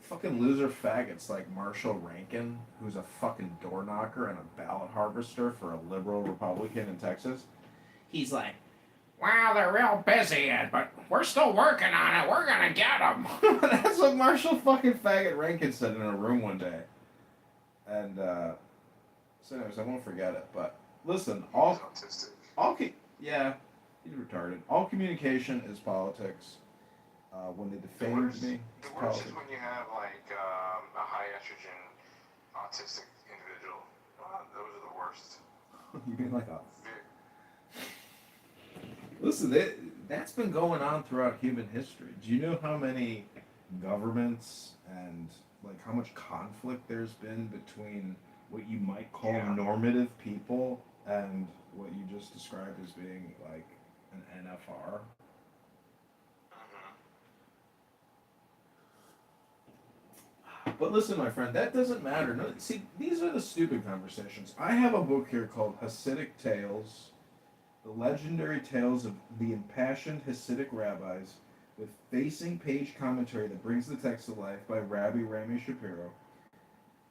fucking loser faggots like Marshall Rankin, who's a fucking door knocker and a ballot harvester for a liberal Republican in Texas, he's like, "Wow, they're real busy, but we're still working on it. We're gonna get them." That's what Marshall fucking faggot Rankin said in a room one day. And so, anyways, I won't forget it. But listen, yeah, he's retarded. All communication is politics. When they defamed me, The worst is when you have like a high estrogen autistic individual. Those are the worst. You mean like a... Listen, that's been going on throughout human history. Do you know how many governments and like how much conflict there's been between what you might call normative people and what you just described as being like an NFR? But listen, my friend, that doesn't matter. No, see, these are the stupid conversations. I have a book here called Hasidic Tales, the legendary tales of the impassioned Hasidic rabbis, with facing page commentary that brings the text to life by Rabbi Rami Shapiro,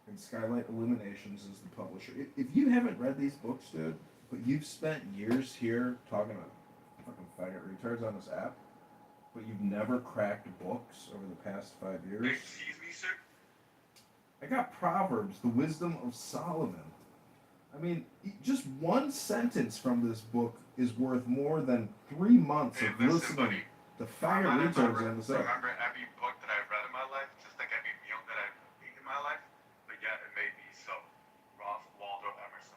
and Skylight Illuminations is the publisher. If you haven't read these books, dude, but you've spent years here talking to fucking faggot retards on this app, but you've never cracked books over the past 5 years. Excuse me, sir? I got Proverbs, the wisdom of Solomon. I mean, just one sentence from this book is worth more than 3 months of listening to faggot retards on this app. Remember every book that I've read in my life, just like every meal that I've eaten in my life, but yet it made me so. Ralph Waldo Emerson.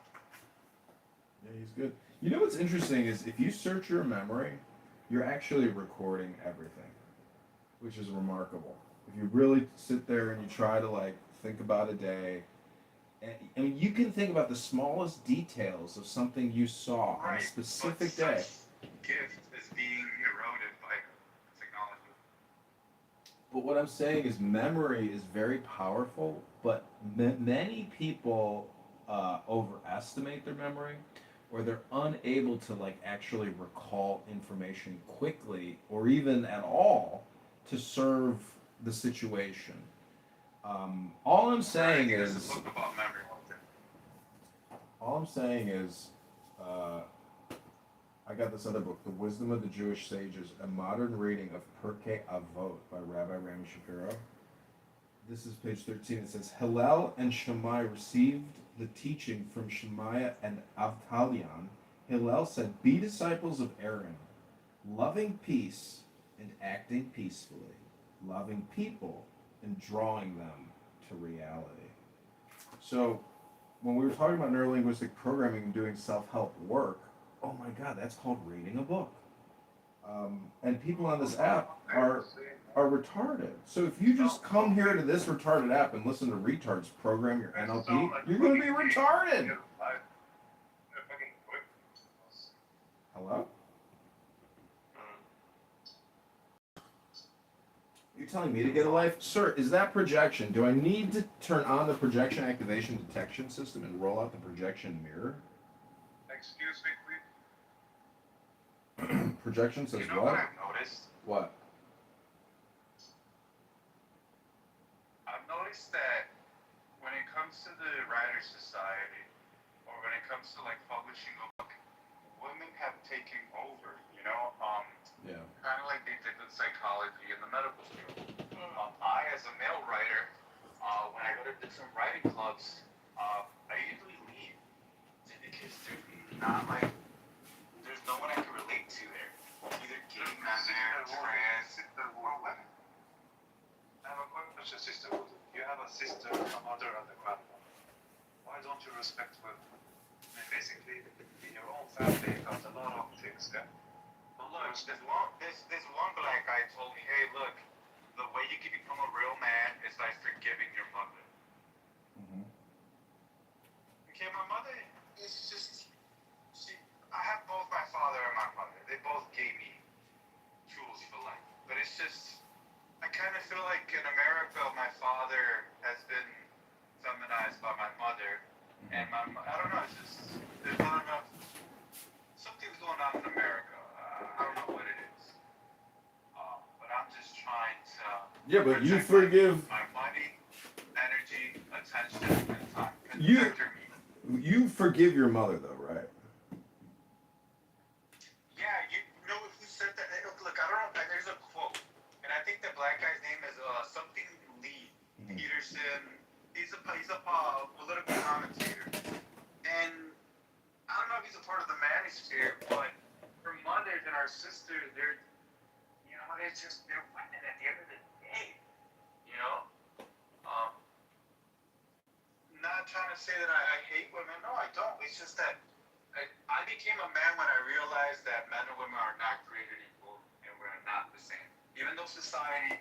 Yeah, he's good. You know what's interesting is if you search your memory, you're actually recording everything, which is remarkable. If you really sit there and you try to like think about a day, and I mean, you can think about the smallest details of something you saw on a specific day. Gift is being eroded by technology. But what I'm saying is memory is very powerful, but many people overestimate their memory, or they're unable to like actually recall information quickly or even at all to serve the situation. All I'm saying is, I got this other book, The Wisdom of the Jewish Sages, a modern reading of Pirkei Avot by Rabbi Rami Shapiro. This is page 13. It says, Hillel and Shammai received the teaching from Shemaiah and Avtalion. Hillel said, "Be disciples of Aaron, loving peace and acting peacefully, loving people and drawing them to reality." So, when we were talking about neurolinguistic programming and doing self-help work, oh my God, that's called reading a book. And people on this app are retarded. So if you just come here to this retarded app and listen to retards program your NLP, you're going to be retarded. Hello? You're telling me to get a life? Sir, is that projection? Do I need to turn on the projection activation detection system and roll out the projection mirror? Excuse me, please. Projection says You know what? what I've noticed? What? I've noticed that when it comes to the Writers Society, or when it comes to like publishing a book, women have taken over, you know? Yeah. Kind of like they did with psychology and the medical field. I, as a male writer, when I go to different writing clubs, I usually leave because there's not like, there's no one I can relate to there. Either gay men there, trans, or women. I have a question, sister. You have a sister, a mother, and a grandmother. Why don't you respect women? I mean, basically, in your own family, you got a lot of things, yeah? But look, this one black guy told me, hey, look, the way you can become a real man is by forgiving your mother. Okay, my mother is just, I have both my father and my mother. They both gave me tools for life. But it's just, I kind of feel like in America, my father Yeah, but you Protect forgive. my money, energy, attention, and time. And You protect me. you forgive your mother though, right? Yeah, you know who said that? Hey, look, I don't know. There's a quote, and I think the black guy's name is something Lee Peterson. He's a political commentator, and I don't know if he's a part of the manosphere, but for mothers and our sisters, they're they're women at the end of the day, you know. Um, Not trying to say that I hate women. No, I don't. It's just that I became a man when I realized that men and women are not created equal and we're not the same. Even though society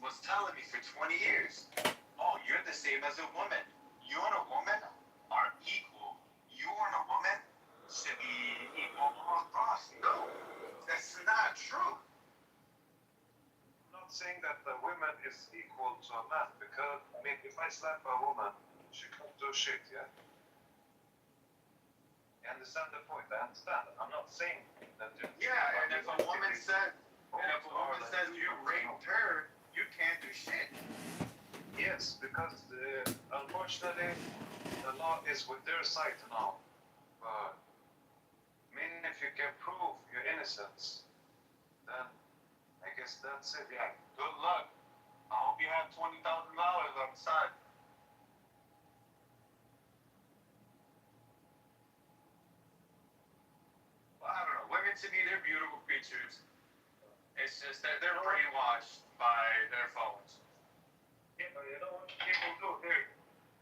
was telling me for 20 years, oh, you're the same as a woman. You and a woman are equal. You and a woman should be equal. Oh, boss, no. That's not true. I'm not saying that the woman is equal to a man because, I mean, if I slap a woman, she can't do shit, yeah? You understand the point? I understand. I'm not saying that you... Yeah, and if a woman says you raped her, you can't do shit. Yes, because unfortunately, the law is with their side now. But, I mean, if you can prove your innocence, then I guess that's it, yeah. Good luck. I hope you have $20,000 on the side. Well, I don't know. Women to me, they're beautiful creatures. It's just that they're brainwashed by their phones. Yeah, you know what people do here?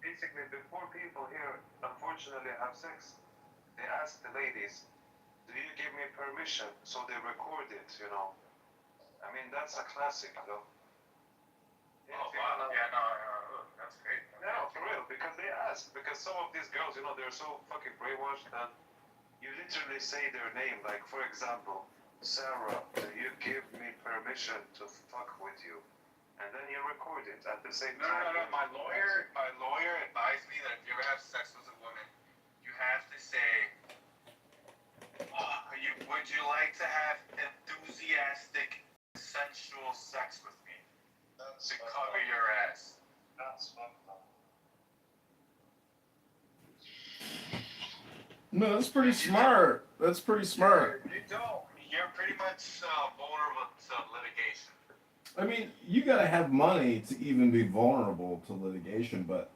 Basically, before people here, unfortunately, have sex, they ask the ladies, do you give me permission? So they record it, you know. I mean, that's a classic, though. Oh, wow. Yeah, no, that's great. No, for real, because they ask. Because some of these girls, you know, they're so fucking brainwashed that you literally say their name. Like, for example, Sarah, do you give me permission to fuck with you? And then you record it at the same time. No. My lawyer advised me that if you ever have sex with a woman, you have to say, would you like to have enthusiastic, sensual sex with me? To cover your ass. That's fucked up. No, that's pretty smart. That's pretty smart. You don't. You're pretty much vulnerable to litigation. I mean, you gotta have money to even be vulnerable to litigation, but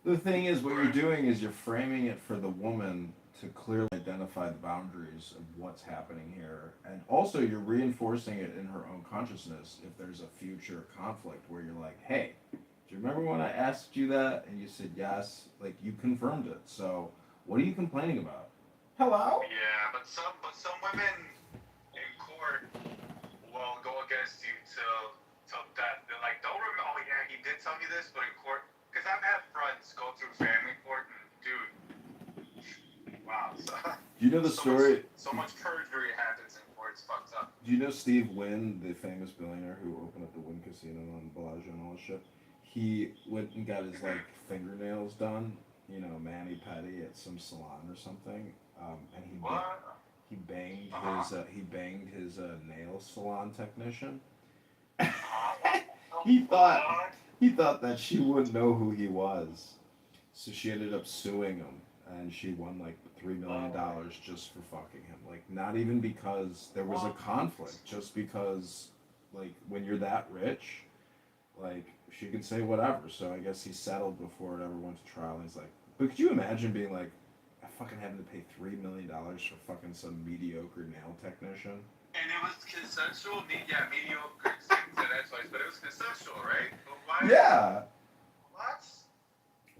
the thing is, what you're doing is you're framing it for the woman to clearly identify the boundaries of what's happening here, and also you're reinforcing it in her own consciousness if there's a future conflict where you're like, hey, do you remember when I asked you that and you said yes? Like, you confirmed it, so what are you complaining about? Hello? Yeah, but some women in court will go against you till death. They're like, don't remember. Oh yeah, he did tell me this, but in court, because I've had friends go through family court, and dude, wow. So, Do you know the story? So much perjury happens in court. It's fucked up. Do you know Steve Wynn, the famous billionaire who opened up the Wynn Casino on Bellagio and all that shit? He went and got his like fingernails done, you know, mani pedi at some salon or something, and he banged his nail salon technician. He thought that she wouldn't know who he was, so she ended up suing him, and she won like $3 million just for fucking him. Like, not even because there was a conflict, just because, like, when you're that rich, like, she could say whatever. So I guess he settled before it ever went to trial. And he's like, but could you imagine being like, I fucking having to pay $3 million for fucking some mediocre nail technician? And it was consensual. Yeah, mediocre. That's why, but it was consensual, right? But why? Yeah. What?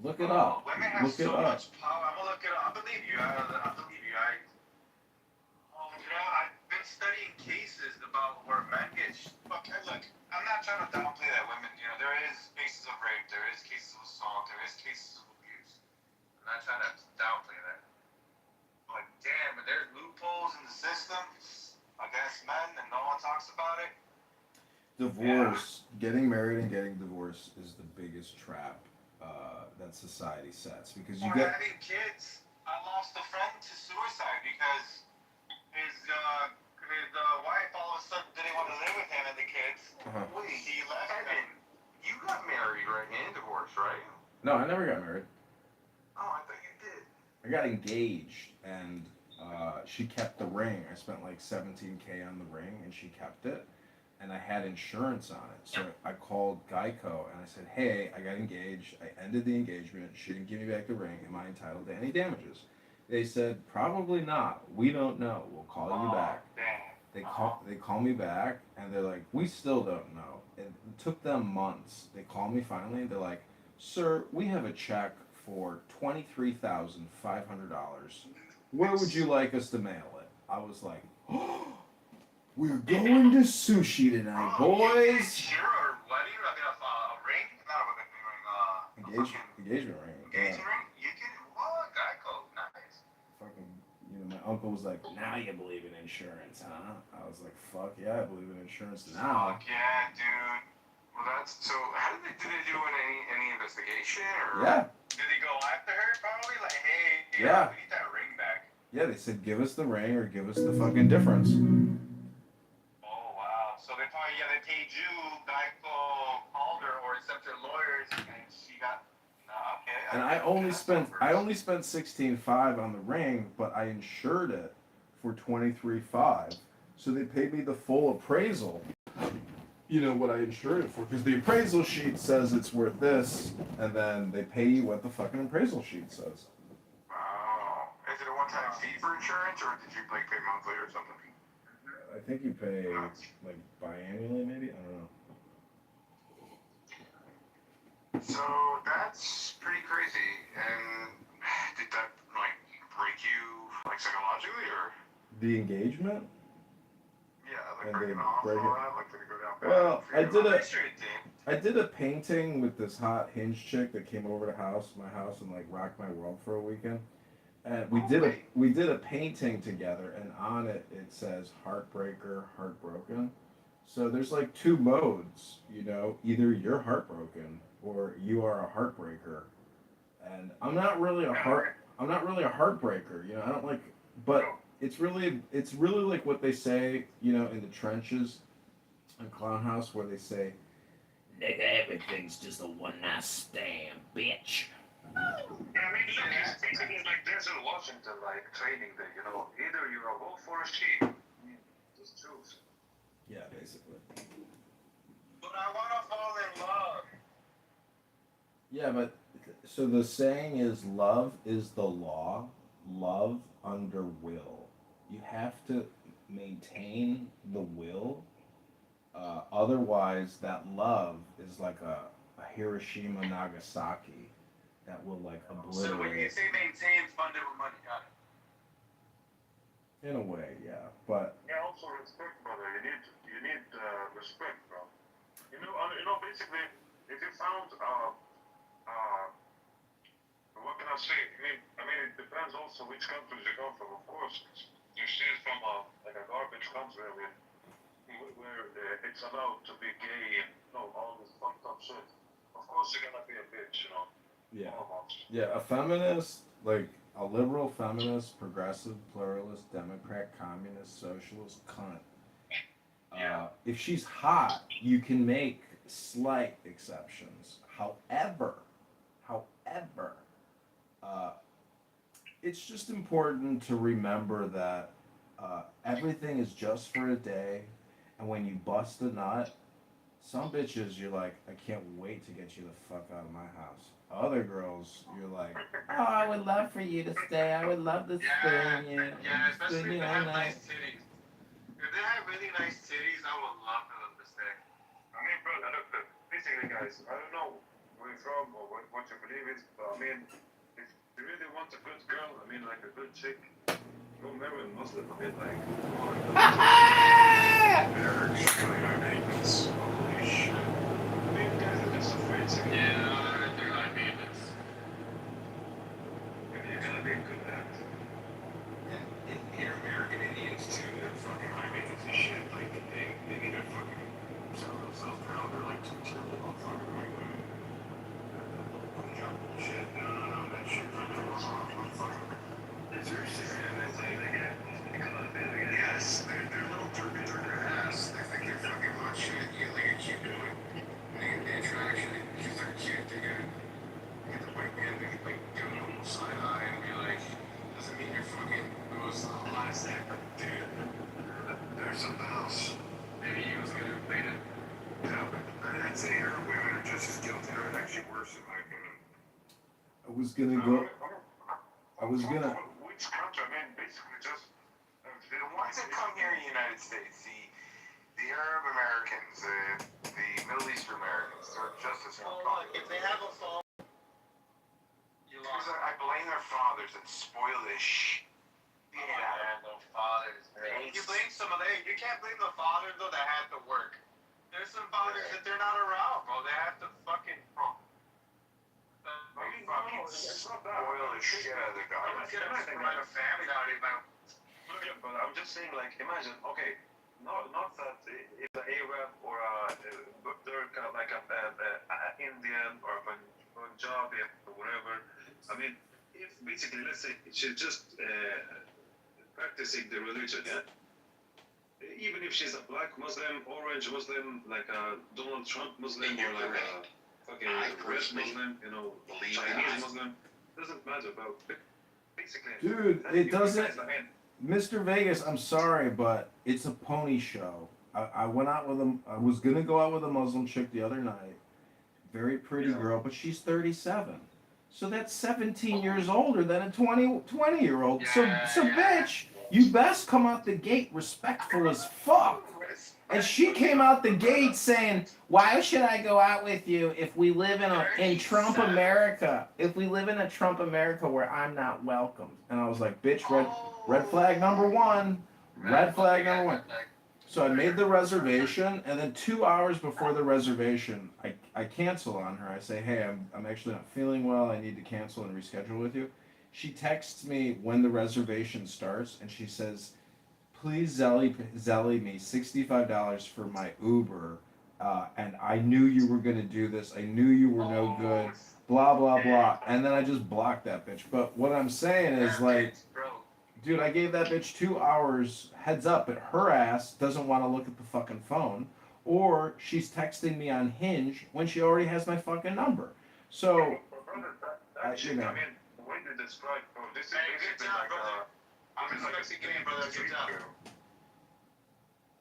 Look it up. Women have Look so it up. much power. I'm gonna look it up. I believe you. I believe you. I've been studying cases about where men get. Okay, look, I'm not trying to downplay that women. You know, there is cases of rape, there is cases of assault, there is cases of abuse. I'm not trying to downplay that. But damn, there's loopholes in the system against men, and no one talks about it. Divorce, getting married and getting divorced is the biggest trap that society sets, because you get having kids. I lost a friend to suicide because his wife all of a sudden didn't want to live with him and the kids. Wait, he left. Evan, you got married, right? And divorced, right? No, I never got married. Oh, I thought you did. I got engaged, and she kept the ring. I spent like $17K on the ring, and she kept it. And I had insurance on it, so I called Geico and I said, "Hey, I got engaged. I ended the engagement. She didn't give me back the ring. Am I entitled to any damages?" They said, "Probably not. We don't know. We'll call you back." They call me back, and they're like, "We still don't know." It took them months. They call me finally, and they're like, "Sir, we have a check for $23,500. Where would you like us to mail it?" I was like, "Oh, we're going to sushi tonight, boys." Sure, or wedding, I mean, a ring? Not a wedding, Engagement ring. engagement ring? You can, what? Geico, nice. Fucking, my uncle was like, "Now you believe in insurance, huh?" I was like, "Fuck yeah, I believe in insurance now." Fuck yeah, dude. Well, that's, so how did they do any investigation, or? Yeah. Did they go after her, probably? Like, hey, Yeah. we need that ring back. Yeah, they said, "Give us the ring or give us the fucking difference." Oh, wow. So they probably, they paid you, Geico called her, or sent her lawyers, and she got, okay. And I only spent $16,500 on the ring, but I insured it for $23,500. So they paid me the full appraisal. What I insured it for, because the appraisal sheet says it's worth this, and then they pay you what the fucking appraisal sheet says. Wow. Is it a one-time fee for insurance, or did you pay monthly or something? I think you pay like biannually, maybe. I don't know. So that's pretty crazy. And did that break you psychologically, or? The engagement? Yeah, And breaking they off break all it. that, did it go down bad? Well, For you? I did a painting with this hot Hinge chick that came over to my house and rocked my world for a weekend. And we did a painting together, and on it says heartbreaker, heartbroken. So there's two modes, either you're heartbroken or you are a heartbreaker. And I'm not really a heartbreaker, I don't but it's really like what they say, in the trenches in Clown House, where they say, "Nigga, everything's just a one night stand, bitch." Yeah, it's basically like Denzel Washington, training that, either you're a wolf or a sheep. Just choose. Yeah, basically. But I wanna fall in love. Yeah, but so the saying is, love is the law, love under will. You have to maintain the will. Otherwise, that love is like a Hiroshima, Nagasaki that will obliterate. So when you say maintain, funded with money, got it. In a way, yeah, but Yeah, also respect, brother. You need respect, bro. Basically, if you found what can I say? I mean, it depends also which countries you come from. Of course, you see it from a garbage country, where it's allowed to be gay and all this fucked up shit. Of course, you're gonna be a bitch, yeah, almost. yeah, a feminist, a liberal feminist, progressive, pluralist, Democrat, communist, socialist, cunt. If she's hot, you can make slight exceptions. However, it's just important to remember that everything is just for a day, and when you bust a nut, some bitches you're like, "I can't wait to get you the fuck out of my house." Other girls, you're like, "Oh, I would love for you to stay. I would love to spoon you." Yeah, especially if they have nice. nice titties. If they have really nice titties, I would love for them to stay. I mean, bro, look, basically, guys, I don't know where you're from or what your belief is, but I mean, if you really want a good girl, a good chick, go marry a Muslim. They're extremely high maintenance. Holy shit. Guys are just afraid to. Yeah, they're high maintenance. You're gonna be a good at. And here, American Indians too, they're fucking high maintenance as shit. They need to fucking settle themselves down. They're too terrible motherfuckers. Punjab bullshit. No, that shit fucking was off. Seriously, man, they get, yes, they're little turkey ass. They think they're was gonna go. I was gonna. Which country? I mean, basically just the ones that come here in the United States, the Arab Americans, the Middle Eastern Americans, they're just as popular. If they have a phone, Because I blame their fathers that spoil this shit out of them. fathers. You blame some of them. You can't blame the fathers though that had to work. There's some fathers that they're not around, bro. They have to fucking. They fucking spoil the shit out of the guy. I'm gonna run a family nowadays, man. But I'm just saying, like, imagine, okay, not that it's an Arab or they're kind of like a Indian or a Punjabi or whatever. I mean, if basically, let's say she's just practicing the religion, yeah? Even if she's a black Muslim, orange Muslim, like a Donald Trump Muslim, or like a fucking red Muslim, you know, Chinese Muslim, doesn't matter, but basically. Dude, that it you doesn't. guys, I mean, Mr. Vegas, I'm sorry, but it's a pony show. I went out with him. I was gonna go out with a Muslim chick the other night. Very pretty girl, but she's 37. So that's 17 years older than a 20-year-old. So bitch, you best come out the gate respectful as fuck. And she came out the gate saying, "Why should I go out with you if we live in Trump America? If we live in a Trump America where I'm not welcomed?" And I was like, "Bitch, red flag number one. Red flag number one." So I made the reservation, and then 2 hours before the reservation, I cancel on her. I say, "Hey, I'm actually not feeling well. I need to cancel and reschedule with you." She texts me when the reservation starts, and she says, "Please zelly me $65 for my Uber, and I knew you were gonna do this. I knew you were no good. Blah blah blah." And then I just blocked that bitch. But what I'm saying is, like, dude, I gave that bitch 2 hours heads up, but her ass doesn't want to look at the fucking phone, or she's texting me on Hinge when she already has my fucking number. So, you know. I mean, the way you describe, this is Good basically job, like brother. a. I'm respecting game, brother. Good job.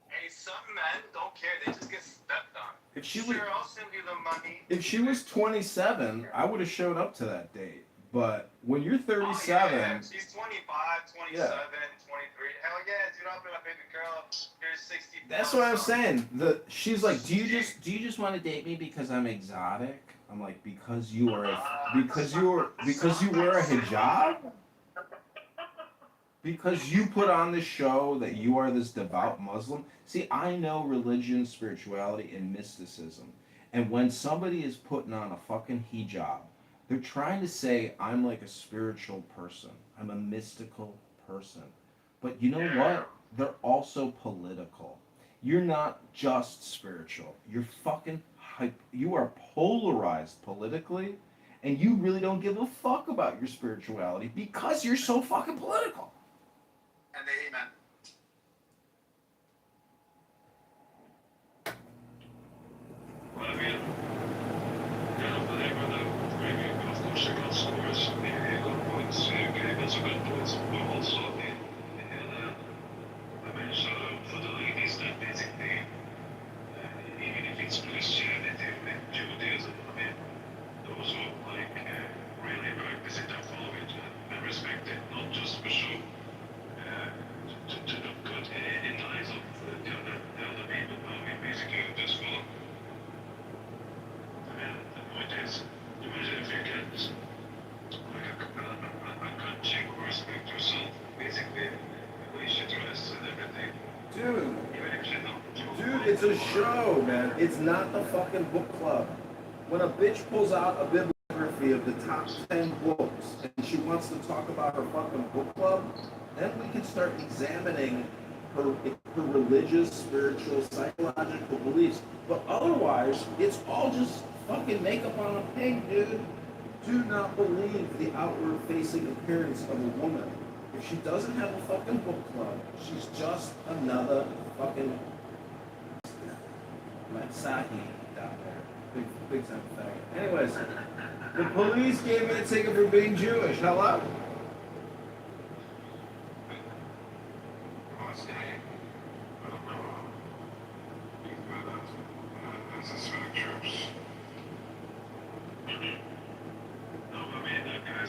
Hey, some men don't care. They just get stepped on. If she was, Sure, I'll send you the money. if she was 27, I would have showed up to that date. But when you're 37, She's 25, 27, 23. Hell yeah, dude, I'll be my baby girl. Here's 60. that's what I'm saying. She's like, do you just want to date me because I'm exotic? I'm like, because you wear a hijab? Because you put on the show that you are this devout Muslim. See, I know religion, spirituality, and mysticism. And when somebody is putting on a fucking hijab, they're trying to say I'm like a spiritual person. I'm a mystical person. But you know what? They're also political. You're not just spiritual. You're fucking you are polarized politically, and you really don't give a fuck about your spirituality because you're so fucking political. And they amen. Well, I mean, whatever maybe, of course, they got scores, maybe good points, got some good points, but also I mean, so for the ladies that basically, even if it's Christianity and Judaism, I mean, those who like really practice it and follow it and respect it, not just for show, to look good in the eyes of the other people. I mean, basically, just follow. I mean, the point is, imagine if you get like a good chick who respects yourself, basically, the way she dresses and everything. Dude, Even if she's not. dude, it's a show, man. It's not the fucking book club. When a bitch pulls out a bibliography of the top 10 books and she wants to talk about her fucking book club, then we can start examining her religious, spiritual, psychological beliefs. But otherwise, it's all just fucking makeup on a pig, dude. Do not believe the outward facing appearance of a woman. If she doesn't have a fucking book club, she's just another fucking Sahi down there. Big time faggot. Anyways, the police gave me a ticket for being Jewish. Hello? No, I mean, that guy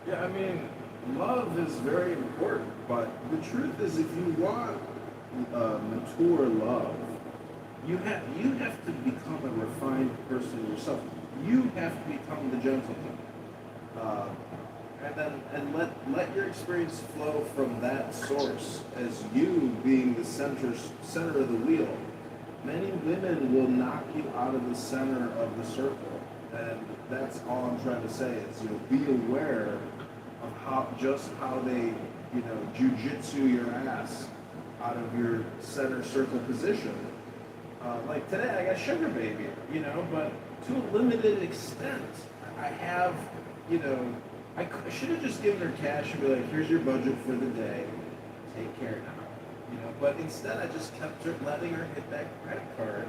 Yeah, I mean, love is very important, but the truth is, if you want mature love, you have to become a refined person yourself. You have to become the gentleman, and let your experience flow from that source as you being the center of the wheel. Many women will knock you out of the center of the circle, and that's all I'm trying to say is, be aware of how they, jujitsu your ass out of your center circle position. Like today, I got sugar baby, but to a limited extent. I have, I should have just given her cash and be like, here's your budget for the day, take care now. But instead I just kept letting her hit that credit card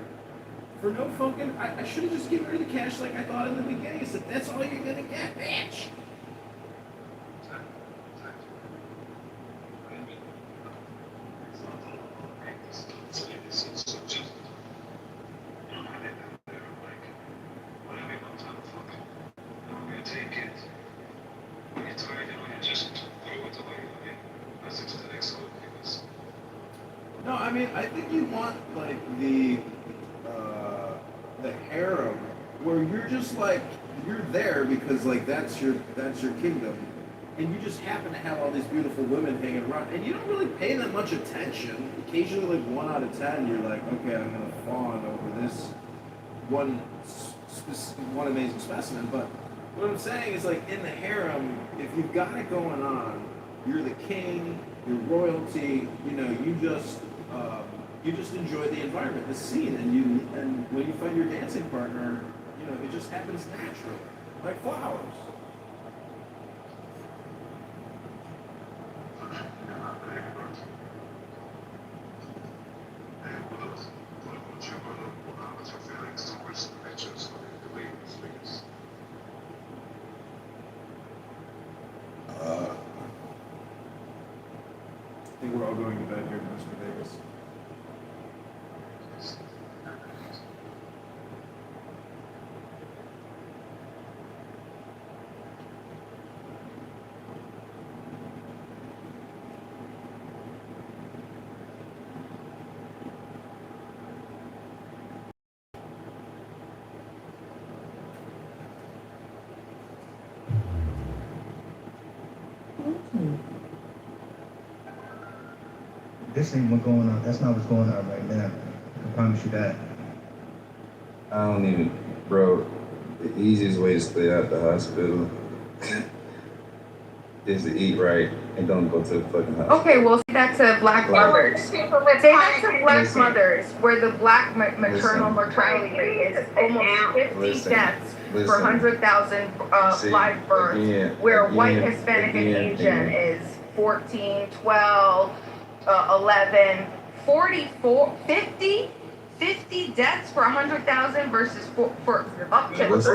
for no fucking, I should have just given her the cash like I thought in the beginning. I said, that's all you're gonna get, bitch. No, I mean, I think you want like the harem where you're just like you're there because like that's your kingdom, and you just happen to have all these beautiful women hanging around, and you don't really pay that much attention. Occasionally, like 1 out of 10, you're like, okay, I'm gonna fawn over this one amazing specimen. But what I'm saying is, like in the harem, if you've got it going on, you're the king, you're royalty. You just enjoy the environment, the scene, and when you find your dancing partner, it just happens naturally, like flowers. I think we're all going to bed here in Mr. Davis. This ain't what's going on. That's not what's going on right now. I promise you that. I don't even, bro. The easiest way to stay out the hospital is to eat right and don't go to the fucking hospital. Okay, well, say that to black mothers. Say that to black mothers, where the black maternal mortality rate is almost 50 deaths per 100,000 live births, where white, Hispanic, and Asian is 14, 12, 11, 44, 50 deaths per 100,000 versus for up to. What's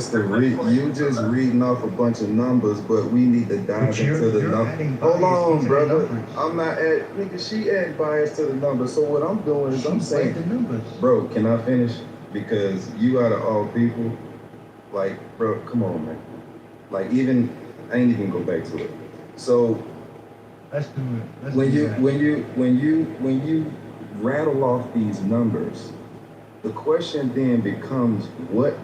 the read? You just reading off a bunch of numbers, but we need to dive into the numbers. Hold on, brother. I'm not nigga. She add bias to the numbers. So what I'm doing is I'm saying, bro, can I finish? Because you out of all people, like, bro, come on, man. Like, I ain't even go back to it. So. Let's do it. When you rattle off these numbers, the question then becomes what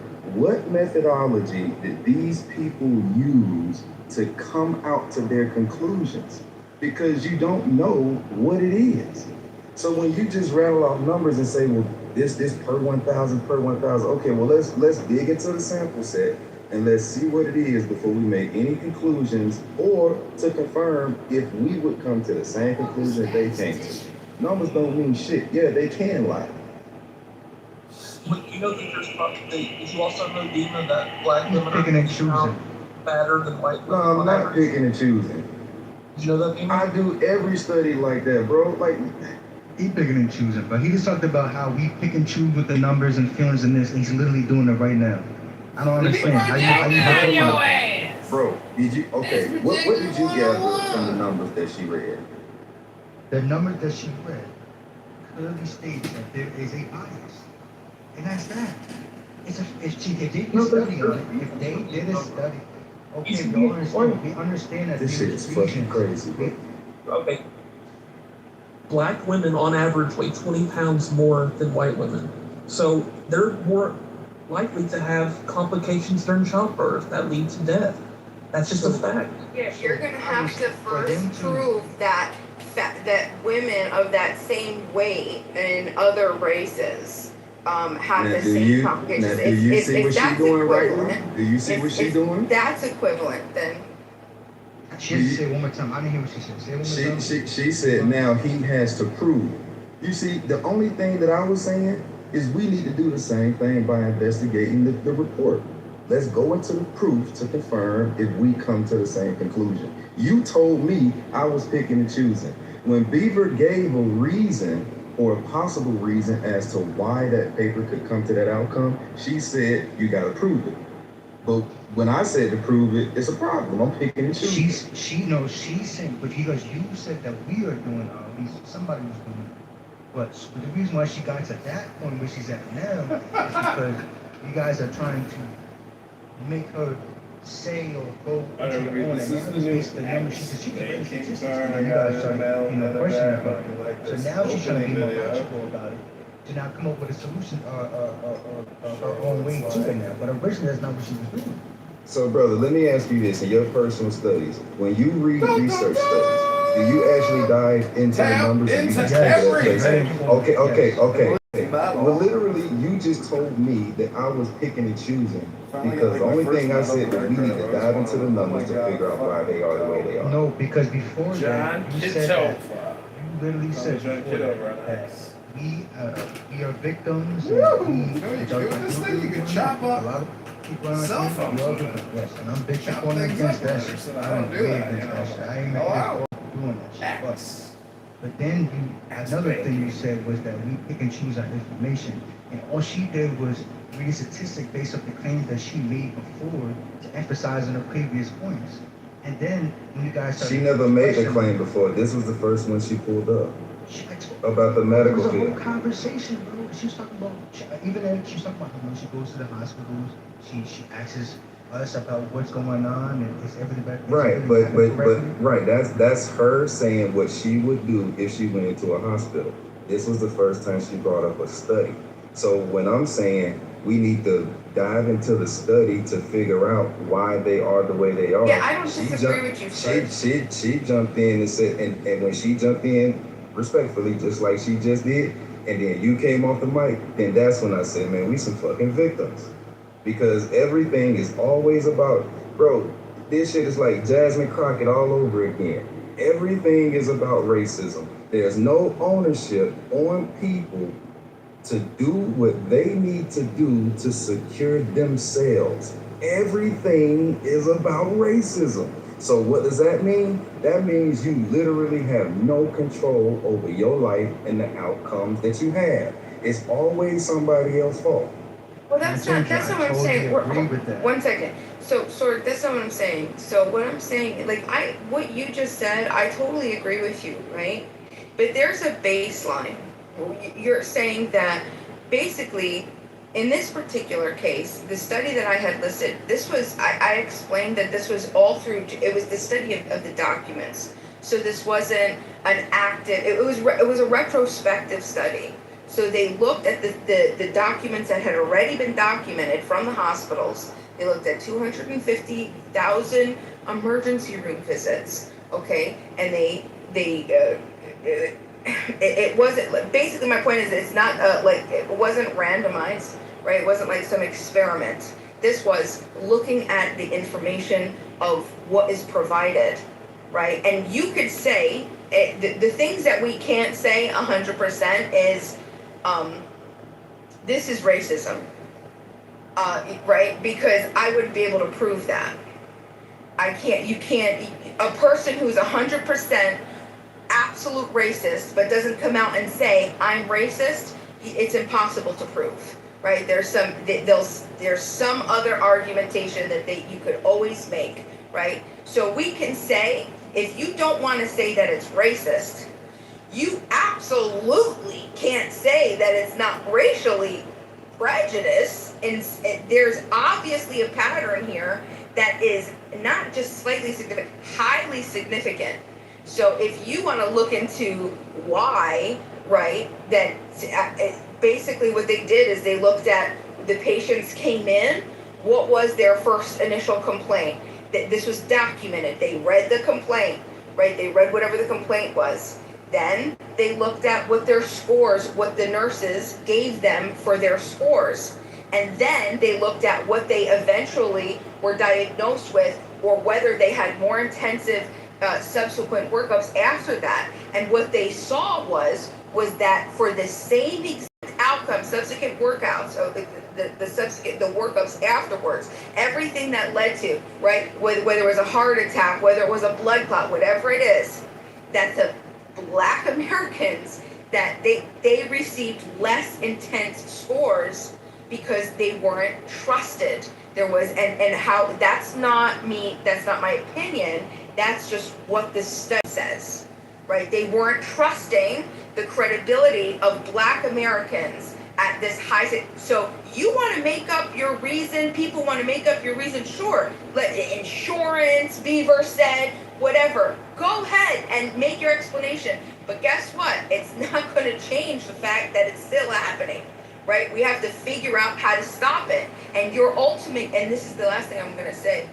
methodology did these people use to come out to their conclusions? Because you don't know what it is. So when you just rattle off numbers and say, well, this per 1,000, okay, well let's dig into the sample set and let's see what it is before we make any conclusions or to confirm if we would come to the same conclusion that they came to. Numbers don't mean shit. Yeah, they can lie. You know that there's did you also know, Dina, that black women picking and choosing better than white women? No, I'm not picking and choosing. You know that, Dina? I do every study like that, bro. Like, he picking and choosing, but he just talked about how we pick and choose with the numbers and feelings in this, and he's literally doing it right now. I don't understand. How you bro, did you, okay, what did you gather from the numbers that she read? The numbers that she read clearly states that there is a bias. And that's that. If they did a study on it, if they did a study, okay, we understand that This shit is fucking crazy, bro. Okay. Black women on average weigh 20 pounds more than white women. So they're more likely to have complications during childbirth that lead to death. That's just a fact. Yeah, you're gonna have to first prove that women of that same weight in other races have the same complications. Do you see what she's doing right now? equivalent, Do you see what she's doing? that's equivalent, then She has to say it one more time. I didn't hear what she said. Say it one more time. She said now he has to prove. You see, the only thing that I was saying is we need to do the same thing by investigating the report. Let's go into the proof to confirm if we come to the same conclusion. You told me I was picking and choosing. When Beaver gave a reason or a possible reason as to why that paper could come to that outcome, she said you gotta prove it. But when I said to prove it, it's a problem. I'm picking and choosing. She's saying, but because you said that we are doing at least somebody was doing it. But the reason why she got to that point where she's at now is because you guys are trying to make her say or go into the own analysis based on the numbers she can bring statistics. And you guys start, questioning her. So now she's trying to be more logical about it. To now come up with a solution her own way to it now. But originally that's not what she was doing. So, brother, let me ask you this: in your personal studies, when you read research studies, do you actually dive into the numbers and you just everything? Okay. Well, literally, you just told me that I was picking and choosing because the only thing I said was we need to dive into the numbers to figure out why they are the way they are. No, because before that, you said that, you literally said before that we are victims. This thing you can chop up a lot of people around cell here, phones we are with it. victims. Yes, and I'm big up against that shit. I don't do that, against that shit. I ain't making this doing that shit. But then another thing you said was that we pick and choose our information, and all she did was read a statistic based off the claims that she made before to emphasize on her previous points. And then when you guys started, She never made the claim before. This was the first one she pulled up about the medical It was a field. whole conversation, bro. She was talking about, even then, she was talking about when she goes to the hospitals, she asks us about what's going on and is everything better. Right, but right, that's her saying what she would do if she went into a hospital. This was the first time she brought up a study. So when I'm saying we need to dive into the study to figure out why they are the way they are. yeah, I don't disagree with you, sir. She jumped in and said, and when she jumped in respectfully, just like she just did, and then you came off the mic, then that's when I said, man, we some fucking victims. Because everything is always about, bro, this shit is like Jasmine Crockett all over again. Everything is about racism. There's no ownership on people to do what they need to do to secure themselves. Everything is about racism. So what does that mean? That means you literally have no control over your life and the outcomes that you have. It's always somebody else's fault. Well, that's not what I'm saying. One second. So that's not what I'm saying. So what I'm saying, what you just said, I totally agree with you, right? But there's a baseline. You're saying that basically, in this particular case, the study that I had listed, I explained that this was all through, it was the study of the documents. So this wasn't an active, it was a retrospective study. So they looked at the documents that had already been documented from the hospitals. They looked at 250,000 emergency room visits, okay? And it wasn't, basically my point is it's not it wasn't randomized, right? It wasn't like some experiment. This was looking at the information of what is provided, right? And you could say, the things that we can't say 100% is, this is racism, right? Because I wouldn't be able to prove that. You can't, a person who's 100% absolute racist, but doesn't come out and say, I'm racist, it's impossible to prove, right? There's some other argumentation that you could always make, right? So we can say, if you don't want to say that it's racist, you absolutely can't say that it's not racially prejudiced, there's obviously a pattern here that is not just slightly significant, highly significant. So if you want to look into why, right, that basically what they did is they looked at the patients came in, what was their first initial complaint? That this was documented. They read the complaint, right? They read whatever the complaint was. Then they looked at what their scores, what the nurses gave them for their scores. And then they looked at what they eventually were diagnosed with, or whether they had more intensive subsequent workups after that. And what they saw was that for the same exact outcome, subsequent workouts, so the subsequent, the workups afterwards, everything that led to, right, whether it was a heart attack, whether it was a blood clot, whatever it is, that the Black Americans, that they received less intense scores because they weren't trusted. There was, and how, that's not me, that's not my opinion, that's just what the study says, right? They weren't trusting the credibility of Black Americans at this high. So you want to make up your reason, people want to make up your reason, sure. Let insurance, Beaver said, whatever. Go ahead and make your explanation. But guess what? It's not going to change the fact that it's still happening, right? We have to figure out how to stop it. And your ultimate, and this is the last thing I'm going to say,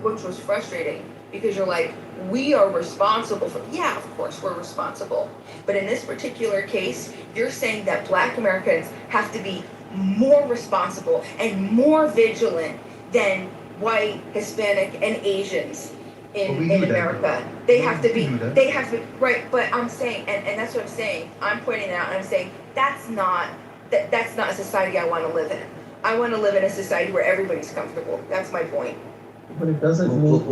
which was frustrating, because you're like, we are responsible for, yeah, of course we're responsible. But in this particular case, you're saying that Black Americans have to be more responsible and more vigilant than white, Hispanic, and Asians in America. They have to be, right, but I'm saying, and that's what I'm saying, I'm pointing out, and I'm saying, that's not a society I want to live in. I want to live in a society where everybody's comfortable. That's my point. But it doesn't mean.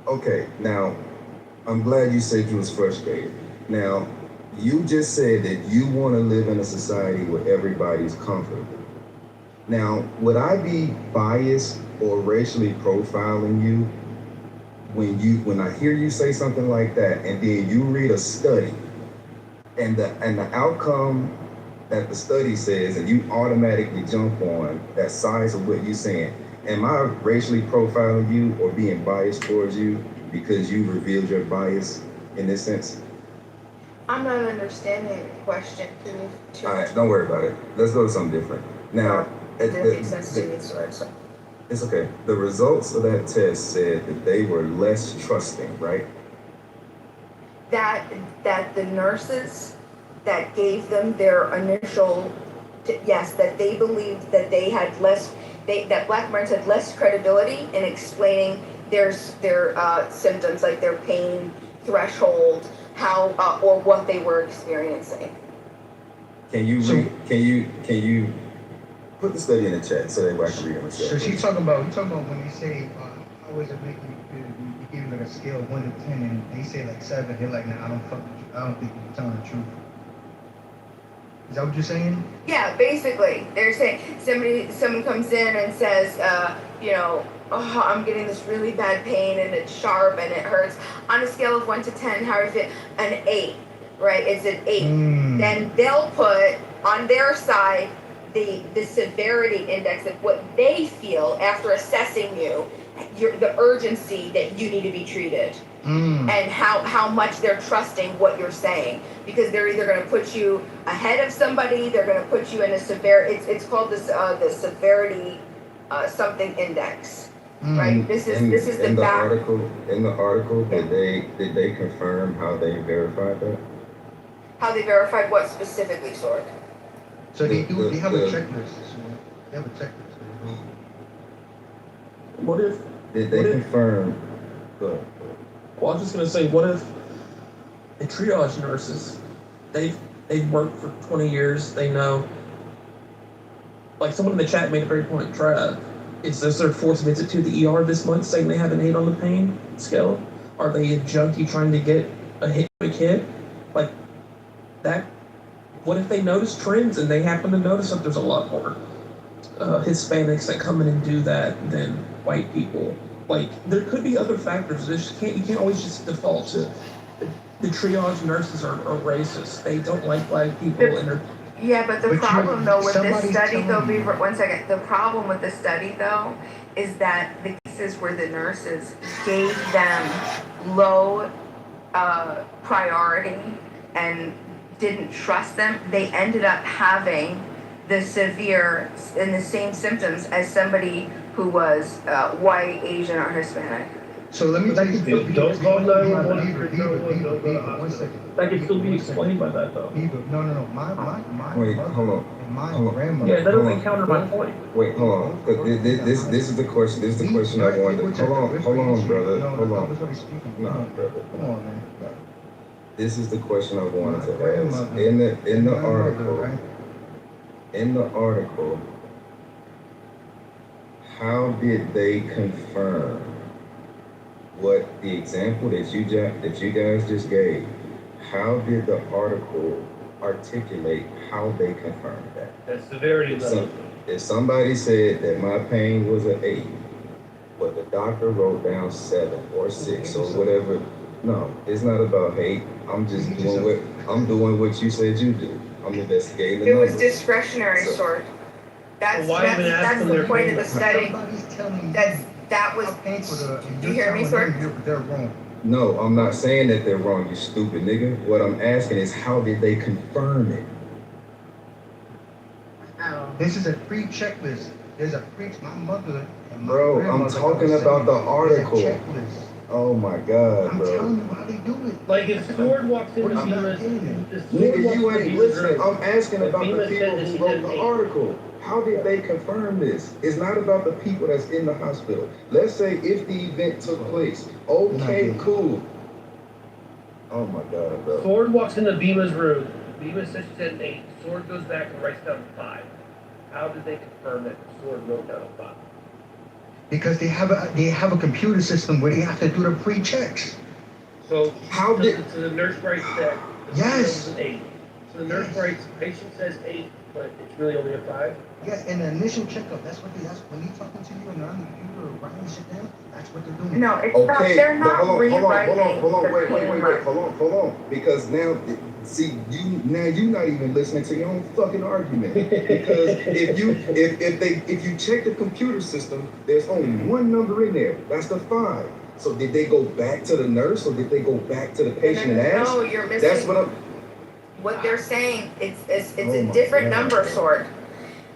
Okay, now, I'm glad you said you was frustrated. Now, you just said that you want to live in a society where everybody's comfortable. Now, would I be biased or racially profiling you when I hear you say something like that, and then you read a study, and the outcome that the study says, and you automatically jump on that size of what you're saying? Am I racially profiling you or being biased towards you because you revealed your bias in this sense? I'm not understanding the question. All right, don't worry about it. Let's go to something different. Now, it didn't make sense to me, so. It's okay. The results of that test said that they were less trusting, right? That the nurses that gave them their initial, yes, that they believed that they had less, that Black Americans had less credibility in explaining their symptoms, like their pain threshold, how or what they were experiencing. Can you put the study in the chat so that I can read it myself? So she's talking about when you say how is it making you feel? You give like a scale of 1 to 10, and they say like 7. They're like, nah, I don't fuck with you. I don't think you're telling the truth. Is that what you're saying? Yeah, basically, they're saying someone comes in and says, oh, I'm getting this really bad pain and it's sharp and it hurts. On a scale of 1 to 10, how is it? An 8, right? It's an 8. Then they'll put on their side the severity index of what they feel after assessing you, the urgency that you need to be treated. And how much they're trusting what you're saying, because they're either going to put you ahead of somebody, they're going to put you in a it's called this the severity something index, right? This is in the article. Did they confirm how they verified that? How they verified what specifically, Sorg? So they have a checklist. They have a checklist. What if? Did they confirm? Go ahead. Well, I was just gonna say, what if the triage nurses, they've worked for 20 years, they know, like someone in the chat made a great point, is this their 4th visit to the ER this month saying they have an 8 on the pain scale? Are they a junkie trying to get a hit? Like that, what if they notice trends and they happen to notice that there's a lot more Hispanics that come in and do that than white people? Like, there could be other factors. You can't always just default to the triage nurses are racist. They don't like black people, and they're Yeah, but the But problem though with this somebody's study though, telling you. Beaver, one second. The problem with the study though is that the cases where the nurses gave them low priority and didn't trust them, they ended up having the severe and the same symptoms as somebody who was white, Asian, or Hispanic. So let me tell you, Don't call 911. Beaver, 1 second. that can still be explained by that though. Beaver, no. My Wait, mother hold on. and my Hold on. grandmother. Yeah, that Hold doesn't on. counter my point. Wait, hold on. 'Cause this is the question. This is the question I wanted. Hold on, brother. Hold on. Nah, brother. Come on, man. This is the question I wanted to ask. grandmother In the and my mother, article, right? in the article, how did they confirm what the example that you guys just gave? How did the article articulate how they confirmed that? That severity level. If somebody said that my pain was an 8, but the doctor wrote down 7 or 6 or whatever, no, it's not about hate. I'm just doing what you said you do. I'm investigating the It was numbers. discretionary So- sort. That's Well, why even ask that's them the their point of the opinion? study. Somebody's telling you That was. how painful the, and Do you you're hear me, telling sir? them they're wrong. No, I'm not saying that they're wrong, you stupid nigga. What I'm asking is how did they confirm it? This is a pre-checklist. There's a my mother and my Bro, I'm grandmother talking always about said, the article. There's a checklist. Oh my god, I'm bro. telling you how they do it. Like if Sword walks into What is Bemis, not getting it? Nigga, you ain't listening. I'm asking But about the Bemis said people that who she wrote didn't the hate. article. How did they confirm this? It's not about the people that's in the hospital. Let's say if the event took place. Okay, cool. Oh my god, bro. Sword walks into Bemis' room. Bemis says she said an 8. Sword goes back and writes down 5. How did they confirm that Sword wrote down a 5? Because they have a computer system where they have to do the pre-checks. So how did so the nurse writes that the Yes. was an 8. So the nurse writes patient says 8, but it's really only a 5. Yes, in the initial checkup, that's when they're talking to you and they're on the computer or writing shit down, that's what they're doing. No, it's not. They're not rewriting the pain mark. Hold on. Because now, see, you're not even listening to your own fucking argument. Because if you check the computer system, there's only one number in there. That's the 5. So did they go back to the nurse or did they go back to the patient and ask? No, you're missing. That's what I'm. What they're saying, it's Oh a my different God. number sort.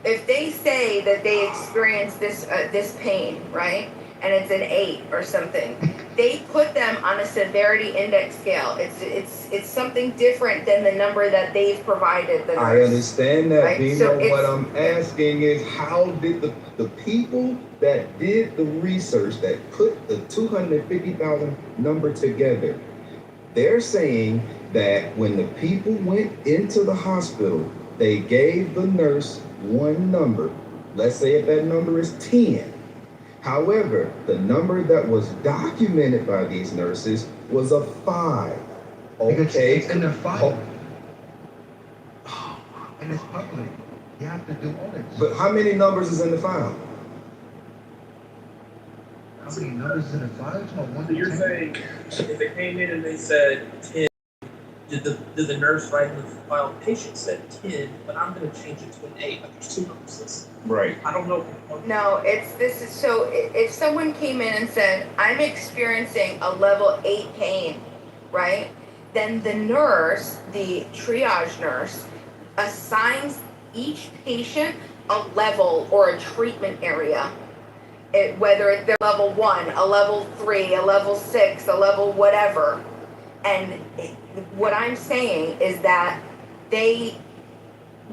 If they say that they experienced this pain, right, and it's an 8 or something, they put them on a severity index scale. It's something different than the number that they've provided. The nurse, I understand that, right? Bino. So What I'm asking is how did the people that did the research that put the 250,000 number together, they're saying that when the people went into the hospital, they gave the nurse one number. Let's say if that number is 10. However, the number that was documented by these nurses was a 5. Okay. It's in the file. And it's public. You have to do all this. But how many numbers is in the file? How many numbers is in the file? It's about 1 So you're to 10. saying if they came in and they said 10, did the nurse write in the file? The patient said 10, but I'm going to change it to an 8. Like there's 2 numbers listed. Right. I don't know. no, so if someone came in and said, I'm experiencing a level 8 pain, right? Then the nurse, the triage nurse, assigns each patient a level or a treatment area. Whether they're level 1, a level 3, a level 6, a level whatever. And what I'm saying is that they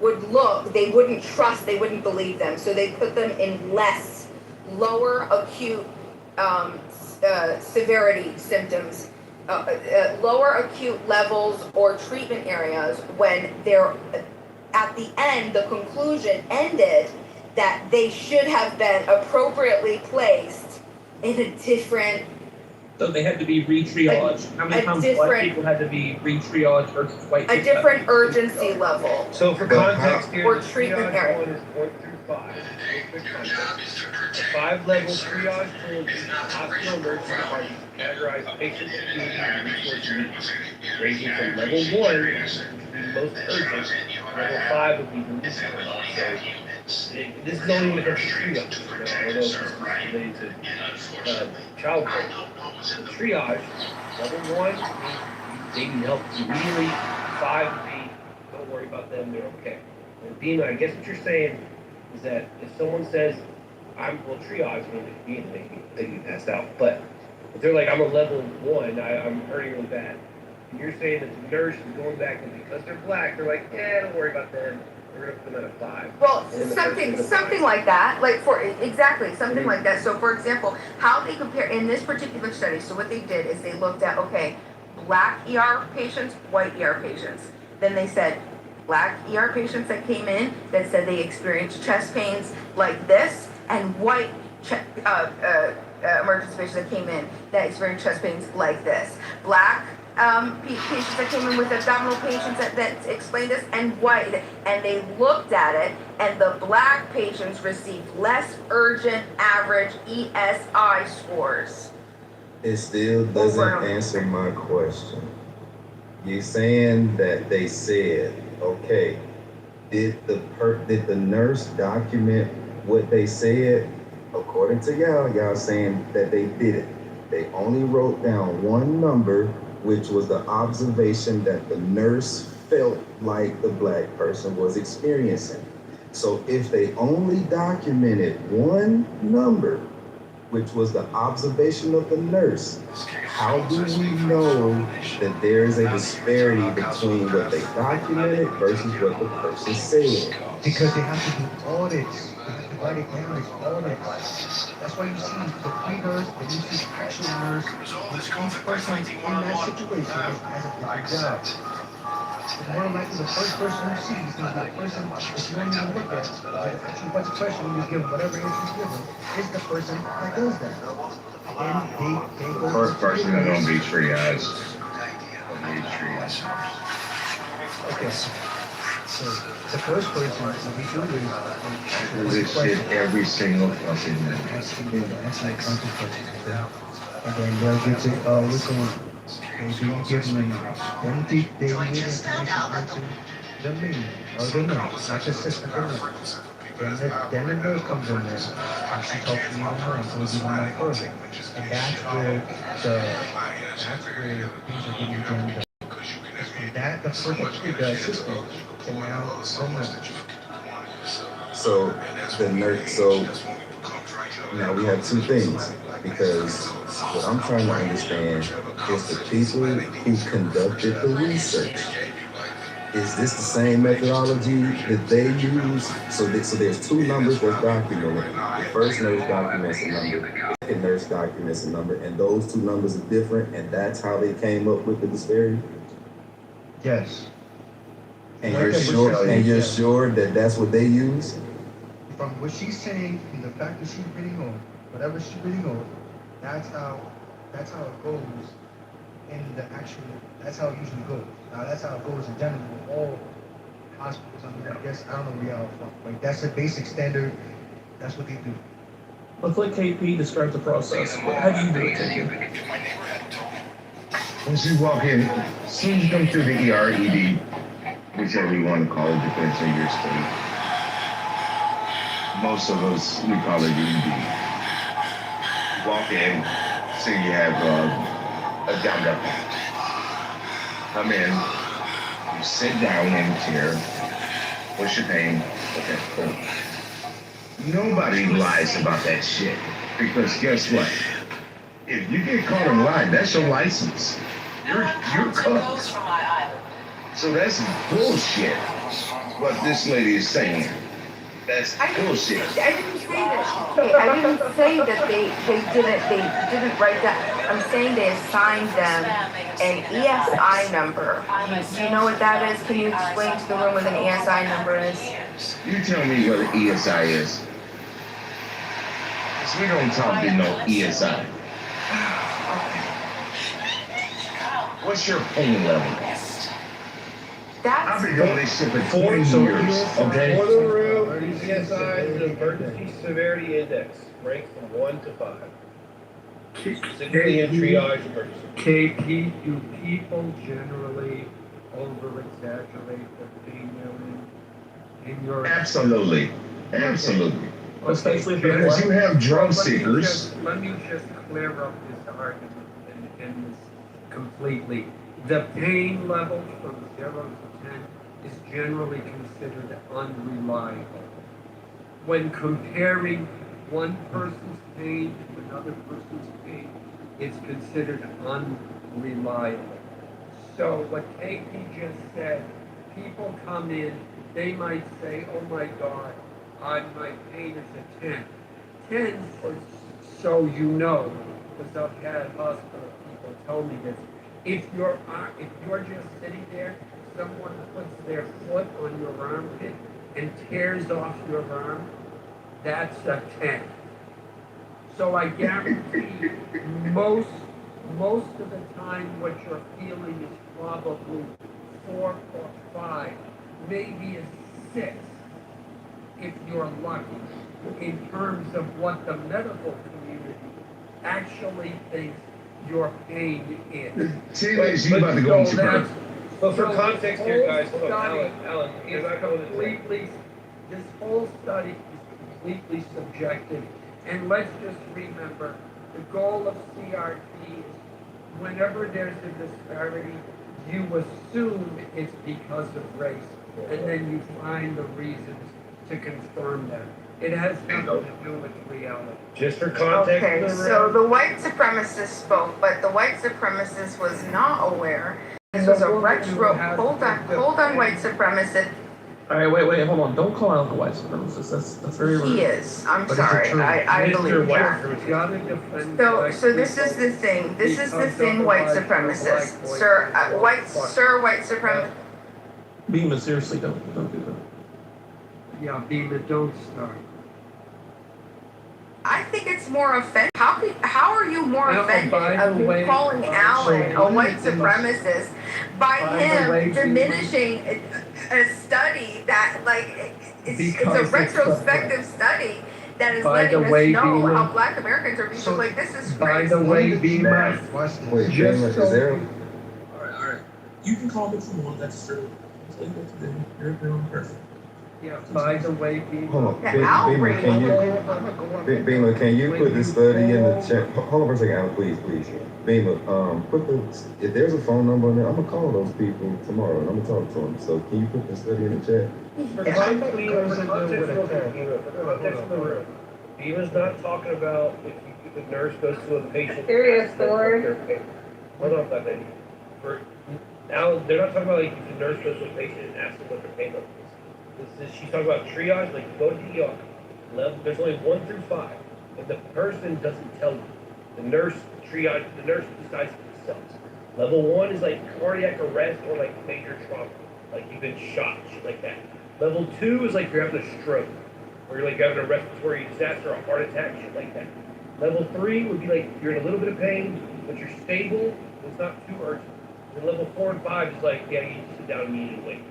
wouldn't trust, they wouldn't believe them. So they put them in lower acute severity symptoms, lower acute levels or treatment areas when they're at the end, the conclusion ended that they should have been appropriately placed in a different. So they had to be re-triaged. How many times black people had to be re-triaged versus white people? A different urgency level. So for context here, or the treatment triage area. one is 0.35 5. A 5-level triage tool uses hospital emergency departments to categorize patients' acuity and resource needs, ranging from level 1, which would be the most urgent, to level 5 would be the least urgent. So this is only when it comes to triage. I don't know if this is related to childbirth. So triage, level 1 means they need help immediately. 5 would be, don't worry about them, they're okay. And Bina, I guess what you're saying is that if someone says, well, triage, they can be passed out. But if they're like, I'm a level 1, I'm hurting really bad. And you're saying that the nurse is going back and because they're black, they're like, don't worry about them. We're gonna put them at a 5. Well, something like that, something like that. So, for example, how they compare in this particular study. So, what they did is they looked at black ER patients, white ER patients. Then they said black ER patients that came in that said they experienced chest pains like this, and white emergency patients that came in that experienced chest pains like this. Black patients that came in with abdominal patients that explained this, and white, and they looked at it, and the black patients received less urgent average ESI scores. It still doesn't answer my question. You're saying that they said, okay, did the nurse document what they said? According to y'all saying that they didn't. They only wrote down one number, which was the observation that the nurse felt like the black person was experiencing. So if they only documented one number, which was the observation of the nurse, how do we know that there is a disparity between what they documented versus what the person said? Because they have to do audits. They have to write it down as audits. That's why you see the pre-nurse, then you see the actual nurse. Each person in that situation has a different job. It's more likely the first person you see is going to be the person that you don't even look at. Ask you a bunch of questions, you just give them whatever answer you give them, is the person that does that. And they go First person that don't be triage. Okay. So the first person that we do is This shit every single fucking minute. answer a bunch of questions, okay? And then they'll get to listen. Maybe you give them one deep daily information onto the meeting or the nurse, not the system, the nurse. Then the nurse comes in there and she talks to you even more and goes even more further. And that's where things are getting jammed up. From that, the assistant, and now the nurse. So now we have two things, because what I'm trying to understand is the people who conducted the research. Is this the same methodology that they use? So there's two numbers that's documented. The first nurse documents a number, the second nurse documents a number, and those two numbers are different, and that's how they came up with the disparity? Yes. And you're sure that that's what they use? From what she's saying, from the fact that she's reading on, whatever she's reading on, that's how it goes in the actual, that's how it usually goes. Now that's how it goes in general with all hospitals. I mean, I guess, I don't know where y'all from. Like, that's a basic standard, that's what they do. Let's let KP describe the process. How do you do it, KP? Once you walk in, as soon as you come through the ER, ED, whichever you want to call it, depends on your state. Most of us, we call it ED. Walk in, say you have a down patch. Come in, you sit down in a chair. What's your name? Okay, cool. Nobody lies about that shit. Because guess what? If you get caught in lying, that's your license. You're covered. So that's bullshit. What this lady is saying. That's bullshit. I didn't say that. Okay, I didn't say that they didn't write that. I'm saying they assigned them an ESI number. Do you know what that is? Can you explain to the room what an ESI number is? You tell me what an ESI is. Because we don't talk to no ESI. What's your pain level? That's been doing this shit for For 20 so years, okay? For the room, PSI, the emergency severity index ranks from 1 to 5. Specifically in triage emergency. KP, do people generally over-exaggerate the pain they're in your Absolutely. Absolutely. Especially if they're Because black. you have drum Let me seekers. let me just clear up this argument and this completely. The pain level from 0 to 10 is generally considered unreliable. When comparing one person's pain to another person's pain, it's considered unreliable. So what KP just said, people come in, they might say, oh my God, my pain is a 10. 10, so you know, because I've had hospital people tell me this, if you're just sitting there, someone puts their foot on your armpit and tears off your arm, that's a 10. So I guarantee most of the time what you're feeling is probably 4 or 5, maybe a 6 if you're lucky, in terms of what the medical community actually thinks your pain is. TNS, you about to go into your But for context here, guys, hold on, Alan, you're not going completely, this whole study is completely subjective. And let's just remember, the goal of CRT is whenever there's a disparity, you assume it's because of race, and then you find the reasons to confirm them. It has nothing to do with reality. Just for context. Okay, so the white supremacist spoke, but the white supremacist was not aware. This was a retro, hold on, white supremacist. All right, wait, hold on. Don't call out the white supremacist. That's very rude. He is, I'm sorry, I believe that. So this is the thing, white supremacist, white supremacist. Beamer, seriously, don't do that. Yeah, Beamer, don't start. I think it's more offensive. How are you more Now, offended by the of you way, calling Alan so a white supremacist by by the him way, diminishing a study that, like, it's a Because it's retrospective study that is by the letting us way, know Beamer, how Black Americans are being like, this is by crazy. the way, Beamer, Wait, just Beamer, so is there? All right. You can call me if you want. That's true. It's legal to do. You're your own person. yeah, by the way, Beamer. Hold on, Yeah, Beamer, can you put the study in the chat? Hold on for a second, Alan, please. Beamer, if there's a phone number on there, I'm gonna call those people tomorrow and I'm gonna talk to them. So can you put the study in the chat? For context of the room, Beamer's not talking about if the nurse goes to a patient. Serious story. Hold on, that lady. Now, they're not talking about like if the nurse goes to a patient and asks them what their pain level is. She's talking about triage, like you go to the ER. There's only 1 through 5, and the person doesn't tell you. The nurse decides for themselves. Level 1 is like cardiac arrest or like major trauma, like you've been shot, shit like that. Level 2 is like you're having a stroke, or you're having a respiratory disaster, a heart attack, shit like that. Level 3 would be like you're in a little bit of pain, but you're stable, it's not too urgent. And level 4 and 5 is like, yeah, you need to sit down immediately.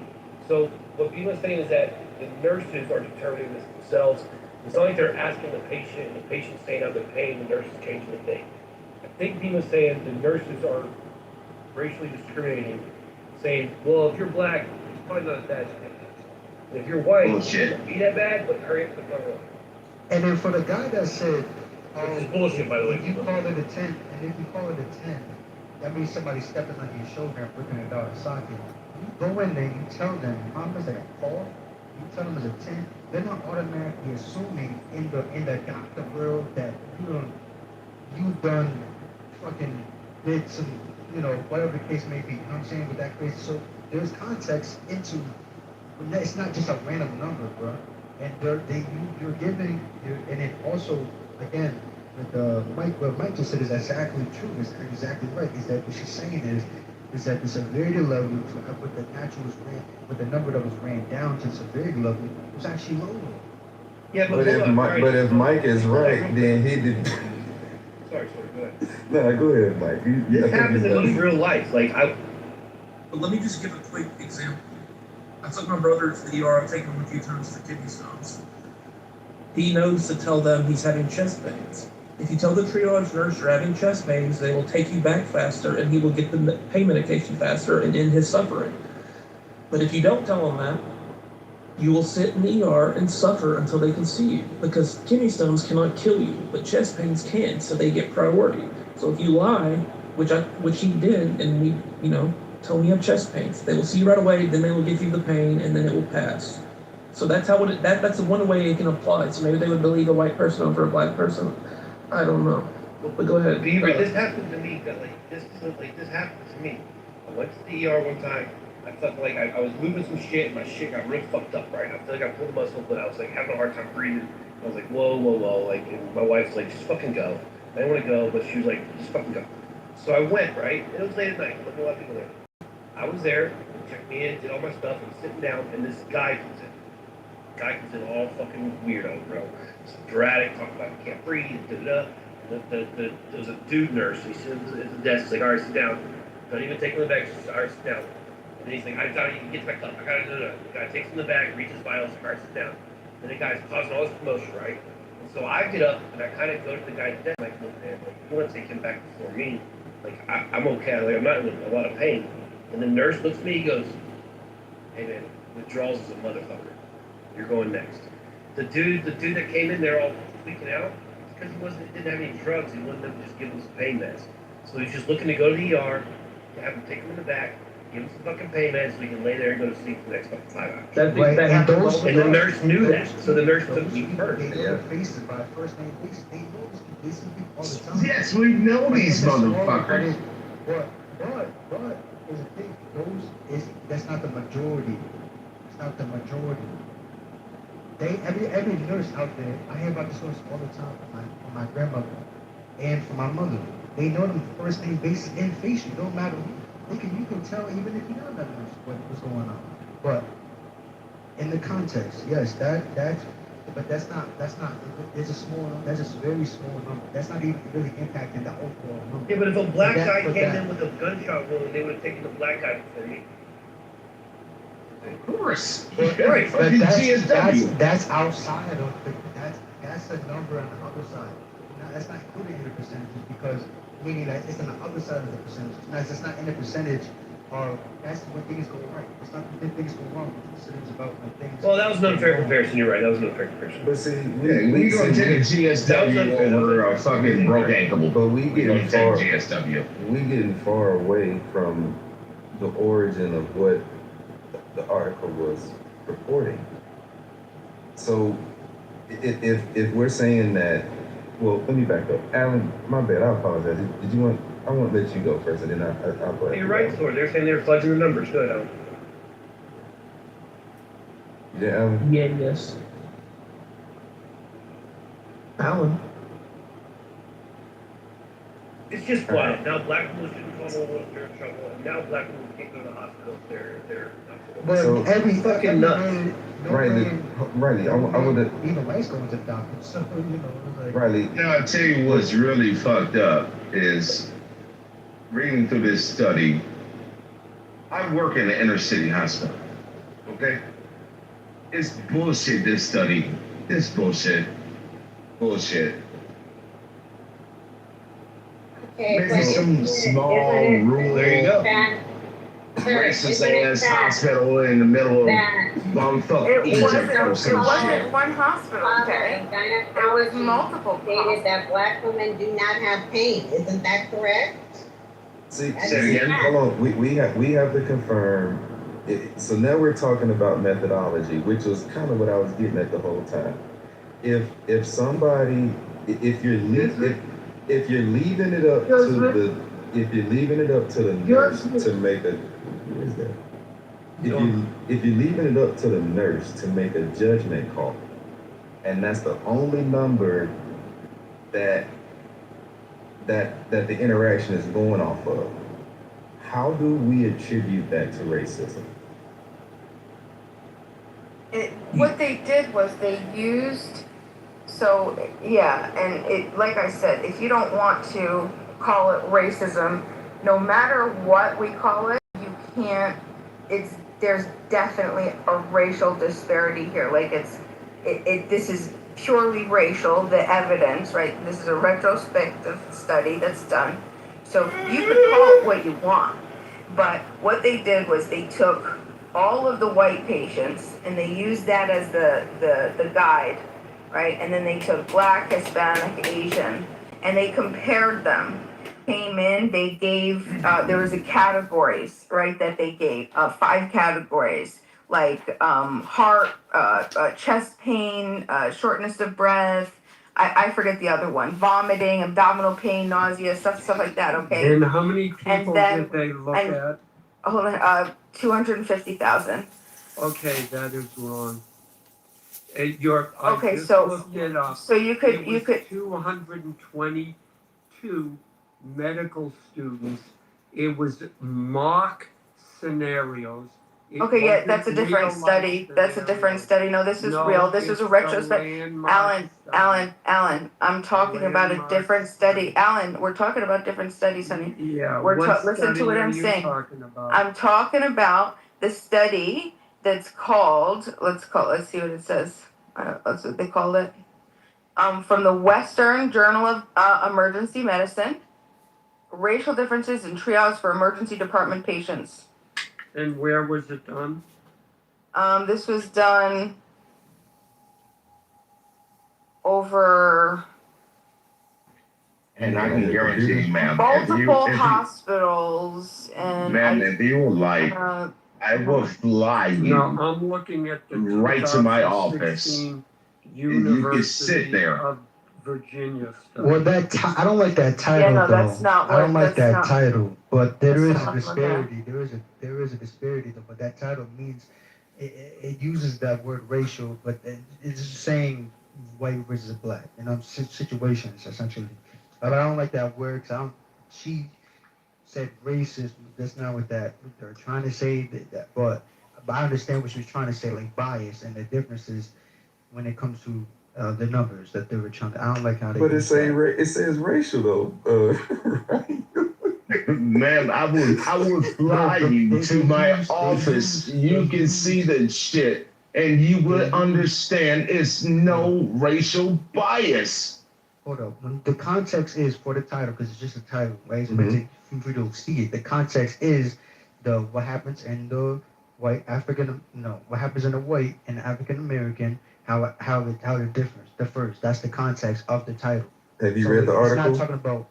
So what Bima's saying is that the nurses are determining this themselves. It's not like they're asking the patient's saying I'm in pain, the nurse is changing the thing. I think Bima's saying the nurses are racially discriminating, saying, well, if you're black, it's probably not as bad as pain. And if you're white, it shouldn't be that bad, but hurry up and go on. And then for the guy that said, This is bullshit, by the way. if you call it a 10, and if you call it a 10, that means somebody stepping on your shoulder and putting it out of socket. You go in there, you tell them, how much they fall, you tell them it's a 10, they're not automatically assuming in the doctor world that you've done fucking did some, whatever the case may be, you know what I'm saying, with that case. So there's context into, it's not just a random number, bro. And you're giving, and it also, again, what Mike just said is exactly true, is exactly right, is that what she's saying is that the severity level with the number that was ran down to severity level was actually lower. Yeah, But if Mike is right, then he did. Sorry, go ahead. No, go ahead, Mike. This happens in real life. But let me just give a quick example. I took my brother to the ER. I've taken him a few times for kidney stones. He knows to tell them he's having chest pains. If you tell the triage nurse you're having chest pains, they will take you back faster and he will get the pain medication faster and end his suffering. But if you don't tell him that, you will sit in the ER and suffer until they can see you, because kidney stones cannot kill you, but chest pains can, so they get priority. So if you lie, which he did, and tell him you have chest pains, they will see you right away, then they will give you the pain, and then it will pass. So that's how that's the one way it can apply. So maybe they would believe a white person over a black person. I don't know. But go ahead. This happened to me. This happened to me. I went to the ER one time. I felt like I was moving some shit and my shit got real fucked up, right? I feel like I pulled a muscle, but I was like having a hard time breathing. I was like, whoa. Like, and my wife's like, just fucking go. I didn't want to go, but she was like, just fucking go. So I went, right? It was late at night. There were a lot of people there. I was there, they checked me in, did all my stuff, and sitting down, and this guy comes in. Guy comes in all fucking weirdo, bro. It's dramatic, talking about he can't breathe, da-da-da. There was a dude nurse, he sits at the desk, he's like, all right, sit down. Don't even take him in the bag, just all right, sit down. And he's like, I thought you can get to my cup. I gotta do it. The guy takes him in the bag, reaches vitals, all right, sit down. And the guy's causing all this commotion, right? And so I get up and I kind of go to the guy's desk, like, look, man, like, you want to take him back before me? Like, I'm okay. Like, I'm not in a lot of pain. And the nurse looks at me, he goes, hey man, withdrawals is a motherfucker. You're going next. The dude that came in there all freaking out, because he didn't have any drugs, he wanted them to just give him some pain meds. So he's just looking to go to the ER, to have him take him in the back, give him some fucking pain meds so he can lay there and go to sleep for the next fucking 5 hours. And the nurse knew that, so the nurse took me first. They faces by first name basis. They know these people all the time. Yes, we know these motherfuckers. But there's a thing. That's not the majority. It's not the majority. Every nurse out there, I hear about this nurse all the time from my grandmother and from my mother. They know them first name basis and facial. No matter who. You can tell even if you're not a nurse what's going on. But in the context, yes, but that's not, there's a very small number. That's not even really impacting the overall number. Yeah, but if a black guy came in with a gunshot wound, they would have taken the black guy before me. Of course. Right, but that's outside of that's a number on the other side. Now, that's not included in the percentages because meaning that it's on the other side of the percentage. Now, it's not in the percentage. That's when things go right. It's not when things go wrong. The percentage about when things. Well, that was an unfair comparison. You're right. That was an unfair comparison. But see, we gonna take a GSW over a fucking broke ankle. But we getting far. GSW. We getting far away from the origin of what the article was reporting. So, if we're saying that, well, let me back up. Alan, my bad. I apologize. Did you want? I want to let you go first, and then I'll go. You're right, Thor. They're saying they're fudging the numbers. Go ahead, Alan. Yeah, Alan. Yeah, yes. Alan. It's just quiet. Now black people shouldn't call no they're in trouble, and now black people can't go to the hospital. They're. But So- every fucking nuts. Riley, I would have. Even whites going to the doctor, so it's like. Riley, Now, I'll tell you what's really fucked up is reading through this study. I work in an inner city hospital, okay? It's bullshit, this study. It's bullshit. Bullshit. Okay, Maybe some small, rural, There you go. racist ass hospital in the middle of bumfuck It wasn't Egypt or some shit. one hospital, okay? There was multiple stated that black women do not have pain. Isn't that correct? See, Say it again. hold on. We have to confirm. So now we're talking about methodology, which was kind of what I was getting at the whole time. If somebody, if you're leaving it up to the nurse to make a, what is that? If you're leaving it up to the nurse to make a judgment call, and that's the only number that the interaction is going off of, how do we attribute that to racism? What they did was they used, and like I said, if you don't want to call it racism, no matter what we call it, you can't, there's definitely a racial disparity here. Like this is purely racial, the evidence, right? This is a retrospective study that's done. So you could call it what you want, but what they did was they took all of the white patients and they used that as the guide, right? And then they took Black, Hispanic, Asian, and they compared them. Came in, they gave, there was a categories, right, that they gave, 5 categories, like heart, chest pain, shortness of breath, I forget the other one, vomiting, abdominal pain, nausea, stuff like that, okay? And how many people then- did they look and- at? Hold on, 250,000. Okay, that is wrong. I Okay, just so- looked it up. So you could, It was 222 medical students. It was mock scenarios. It Okay, yeah, that's a wasn't different real-life study. That's a different scenarios. study. No, this is No, real. This is a it's retrospect. the landmark study. Alan, I'm talking about a Landmark different study. Alan, we're talking about different studies, honey. Yeah, We're what listen to study what are I'm you saying. talking about? I'm talking about the study that's called, let's see what it says. That's what they called it. From the Western Journal of Emergency Medicine, racial differences in triage for emergency department patients. And where was it done? This was done over And I can guarantee you, ma'am, multiple hospitals and ma'am, if you would like, uh, I will fly you No, I'm looking at the right to my office. 2016 You can sit University there. of Virginia study. Well, I don't like that title no, though. that's not I don't what- like that that's not- title, but there that's is not a what disparity. There is a disparity though. But that title means it uses that word racial, but it's saying white versus black. You know, situations essentially. But I don't like that word. 'Cause she said racist. That's not what they're trying to say. But I understand what she was trying to say, like bias, and the differences when it comes to the numbers that they were trying to. I don't like how they. But use that. it says racial though. Ma'am, I will fly you to my office. You can see the shit, and you will understand it's no racial bias. Hold up. The context is for the title, because it's just a title, right? But for you to see it, the context is what happens in the white what happens in the white and African American, how it differs. That's the context of the title. Have you read the article? It's not talking about.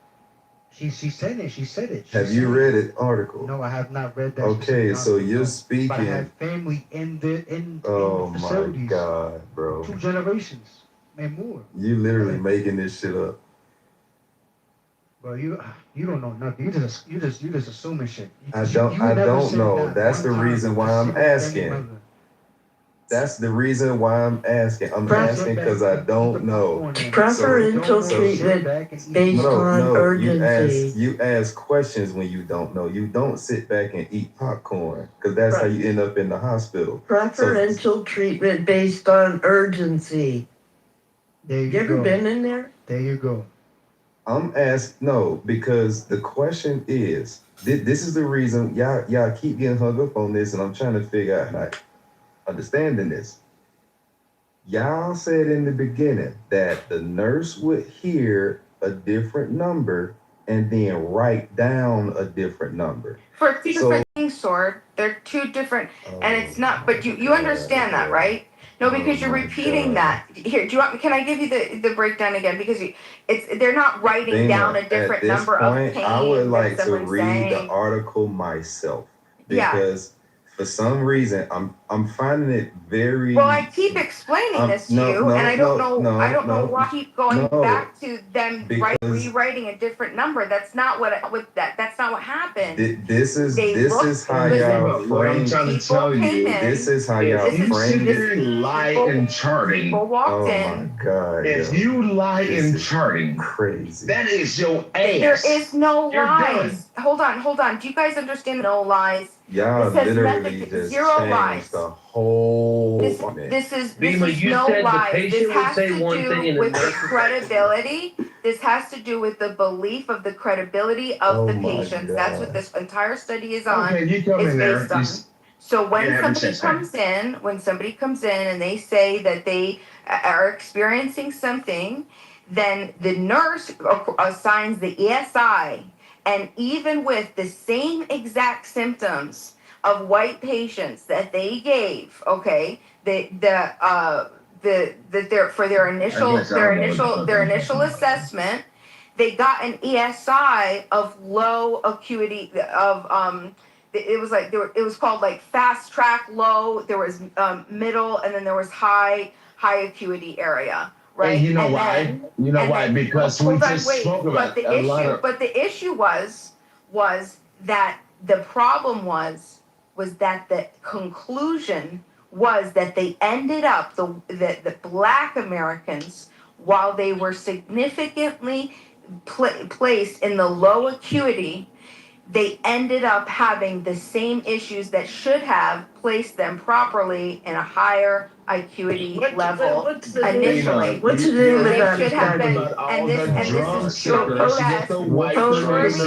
She said it. Have you read it article? No, I have not read that. Okay, so you're But I speaking. have family in the Oh my facilities. God, bro! 2 generations and more. You literally making this shit up. Bro, you don't know nothing. You just assuming shit. I You don't never said know. that That's one the time reason why I'm specific thing asking. ever. That's the reason why I'm asking. I'm asking because I don't know. Preferential So- treatment based on urgency. You ask questions when you don't know. You don't sit back and eat popcorn because that's how you end up in the hospital. Preferential treatment based on urgency. There You ever go. been in there? There you go. I'm asked no, because the question is, this is the reason y'all keep getting hung up on this, and I'm trying to figure out how understanding this. Y'all said in the beginning that the nurse would hear a different number and then write down a different number. for 2 different things, Sword. They're 2 different, and it's not. But you understand that, right? No, because you're repeating that. Here, can I give you the breakdown again? Because they're not writing down a different number of pain. I would like that to someone's read the saying. article myself Yeah. because for some reason I'm finding it very. Well, I keep explaining this to you, and I don't know why you keep going back to them rewriting a different number. That's not that's not what happened. This is how listen, y'all frame. I'm trying to tell you, This is how y'all if you sit frame there it. and lie in charting, People walked Oh in. my God! if yo. you lie This in is charting, crazy. that is your ass. There is no You're lies. Hold on. Do you guys understand no lies? Y'all It says literally method, just 0 changed lies. the whole. This is Bima, you no said the lies. This patient would has say to one thing do and the with the nurse would say credibility. This has to do with the belief of the credibility of Oh the my patients. That's what God. this entire study is on. Okay, you come It's in there. based on. So when Yeah, ever somebody since then. comes in and they say that they are experiencing something, then the nurse assigns the ESI, and even with the same exact symptoms of white patients that they gave, okay, for their initial assessment, they got an ESI of low acuity of it was like it was called like fast track low, there was middle, and then there was high acuity area, right? And you know And why? then- You know and why? then- Because we hold on, just wait, spoke about but a lot of. the issue was that the problem was that the conclusion was that they ended up the black Americans, while they were significantly placed in the low acuity, they ended up having the same issues that should have placed them properly in a higher acuity level initially. What's the name of that study? And this is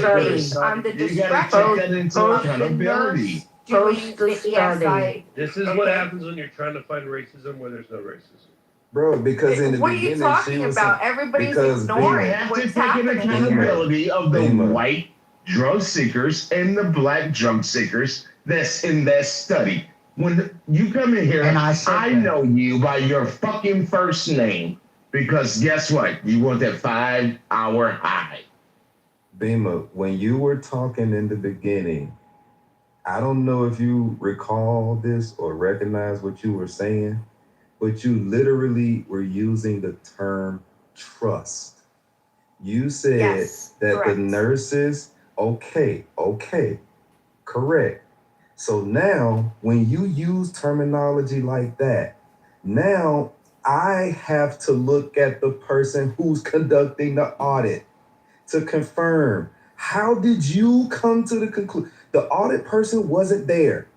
based on the You gotta take that into of the accountability. nurse doing the ESI. This is what happens when you're trying to find racism where there's no racism. Bro, because in the What are you beginning, she talking was about? Everybody's because ignoring You have to what's take an happening here. accountability of the Beamer. white drug seekers and the black drug seekers that's in that study. When you come in here, And I know you by your fucking first name because guess what? You want that 5-hour high. Bima, when you were talking in the beginning, I don't know if you recall this or recognize what you were saying, but you literally were using the term trust. You said Yes, that correct. the nurses, okay, correct. So now, when you use terminology like that, now I have to look at the person who's conducting the audit to confirm. How did you come to the conclusion? The audit person wasn't there.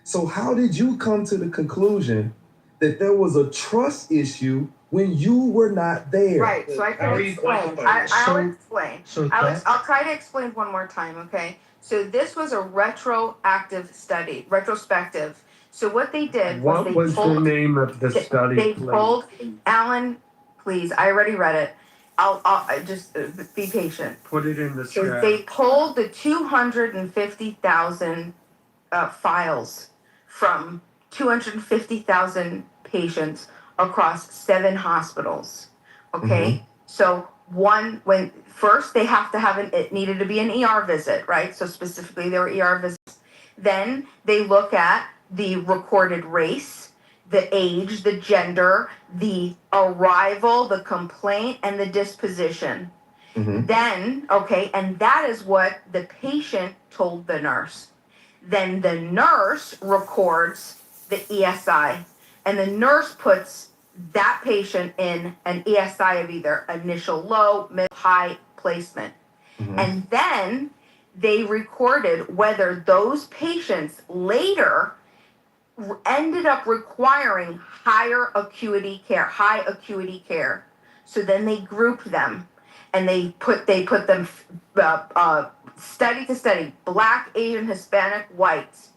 So how did you come to the conclusion that there was a trust issue when you were not there? Right, so I How can are you explain. quantifying this? I'll explain. So I'll try to explain one more time, okay? So this was a retrospective. So what they did was What they was the pulled name of the study, they please? pulled Alan, please, I already read it. I just be patient. Put it in the So chat. they pulled the 250,000 files from 250,000 patients across 7 hospitals. Okay, so when first they have to have it needed to be an ER visit, right? So specifically there were ER visits. Then they look at the recorded race, the age, the gender, the arrival, the complaint, and the disposition. Then, okay, and that is what the patient told the nurse. Then the nurse records the ESI, and the nurse puts that patient in an ESI of either initial low, mid, high placement. And then they recorded whether those patients later ended up requiring high acuity care. So then they grouped them, and they put them study to study, black, Asian, Hispanic, whites.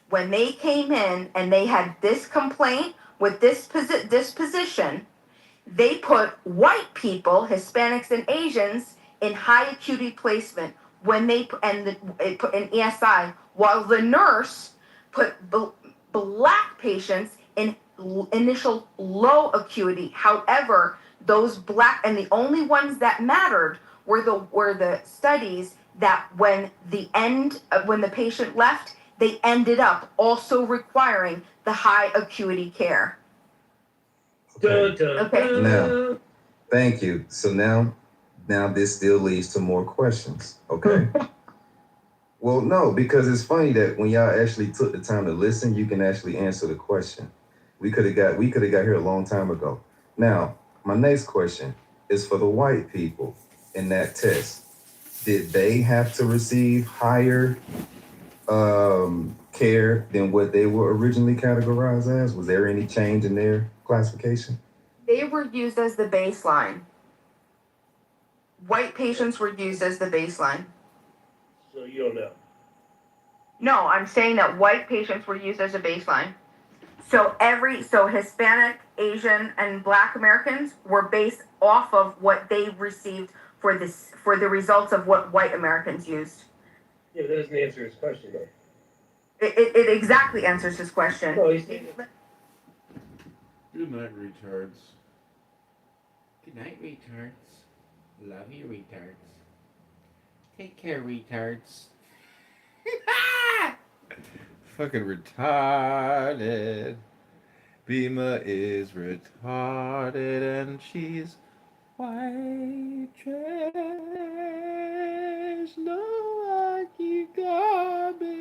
When they came in and they had this complaint with this disposition, they put white people, Hispanics and Asians, in high acuity placement when they put in ESI, while the nurse put black patients in initial low acuity. However, those black, and the only ones that mattered were the studies that when the patient left, they ended up also requiring the high acuity care. Okay. Now, thank you. So now this still leads to more questions. Okay. Well, no, because it's funny that when y'all actually took the time to listen, you can actually answer the question. We could have got here a long time ago. Now, my next question is for the white people in that test. Did they have to receive higher care than what they were originally categorized as? Was there any change in their classification? They were used as the baseline. White patients were used as the baseline. So you don't know. No, I'm saying that white patients were used as a baseline. So Hispanic, Asian, and Black Americans were based off of what they received for the results of what white Americans used. Yeah, that doesn't answer his question though. It exactly answers his question. No, he's saying Good night, retards. Good night, retards. Love you, retards. Take care, retards. Fucking retarded. Bima is retarded and she's white trash. No, I keep garbage.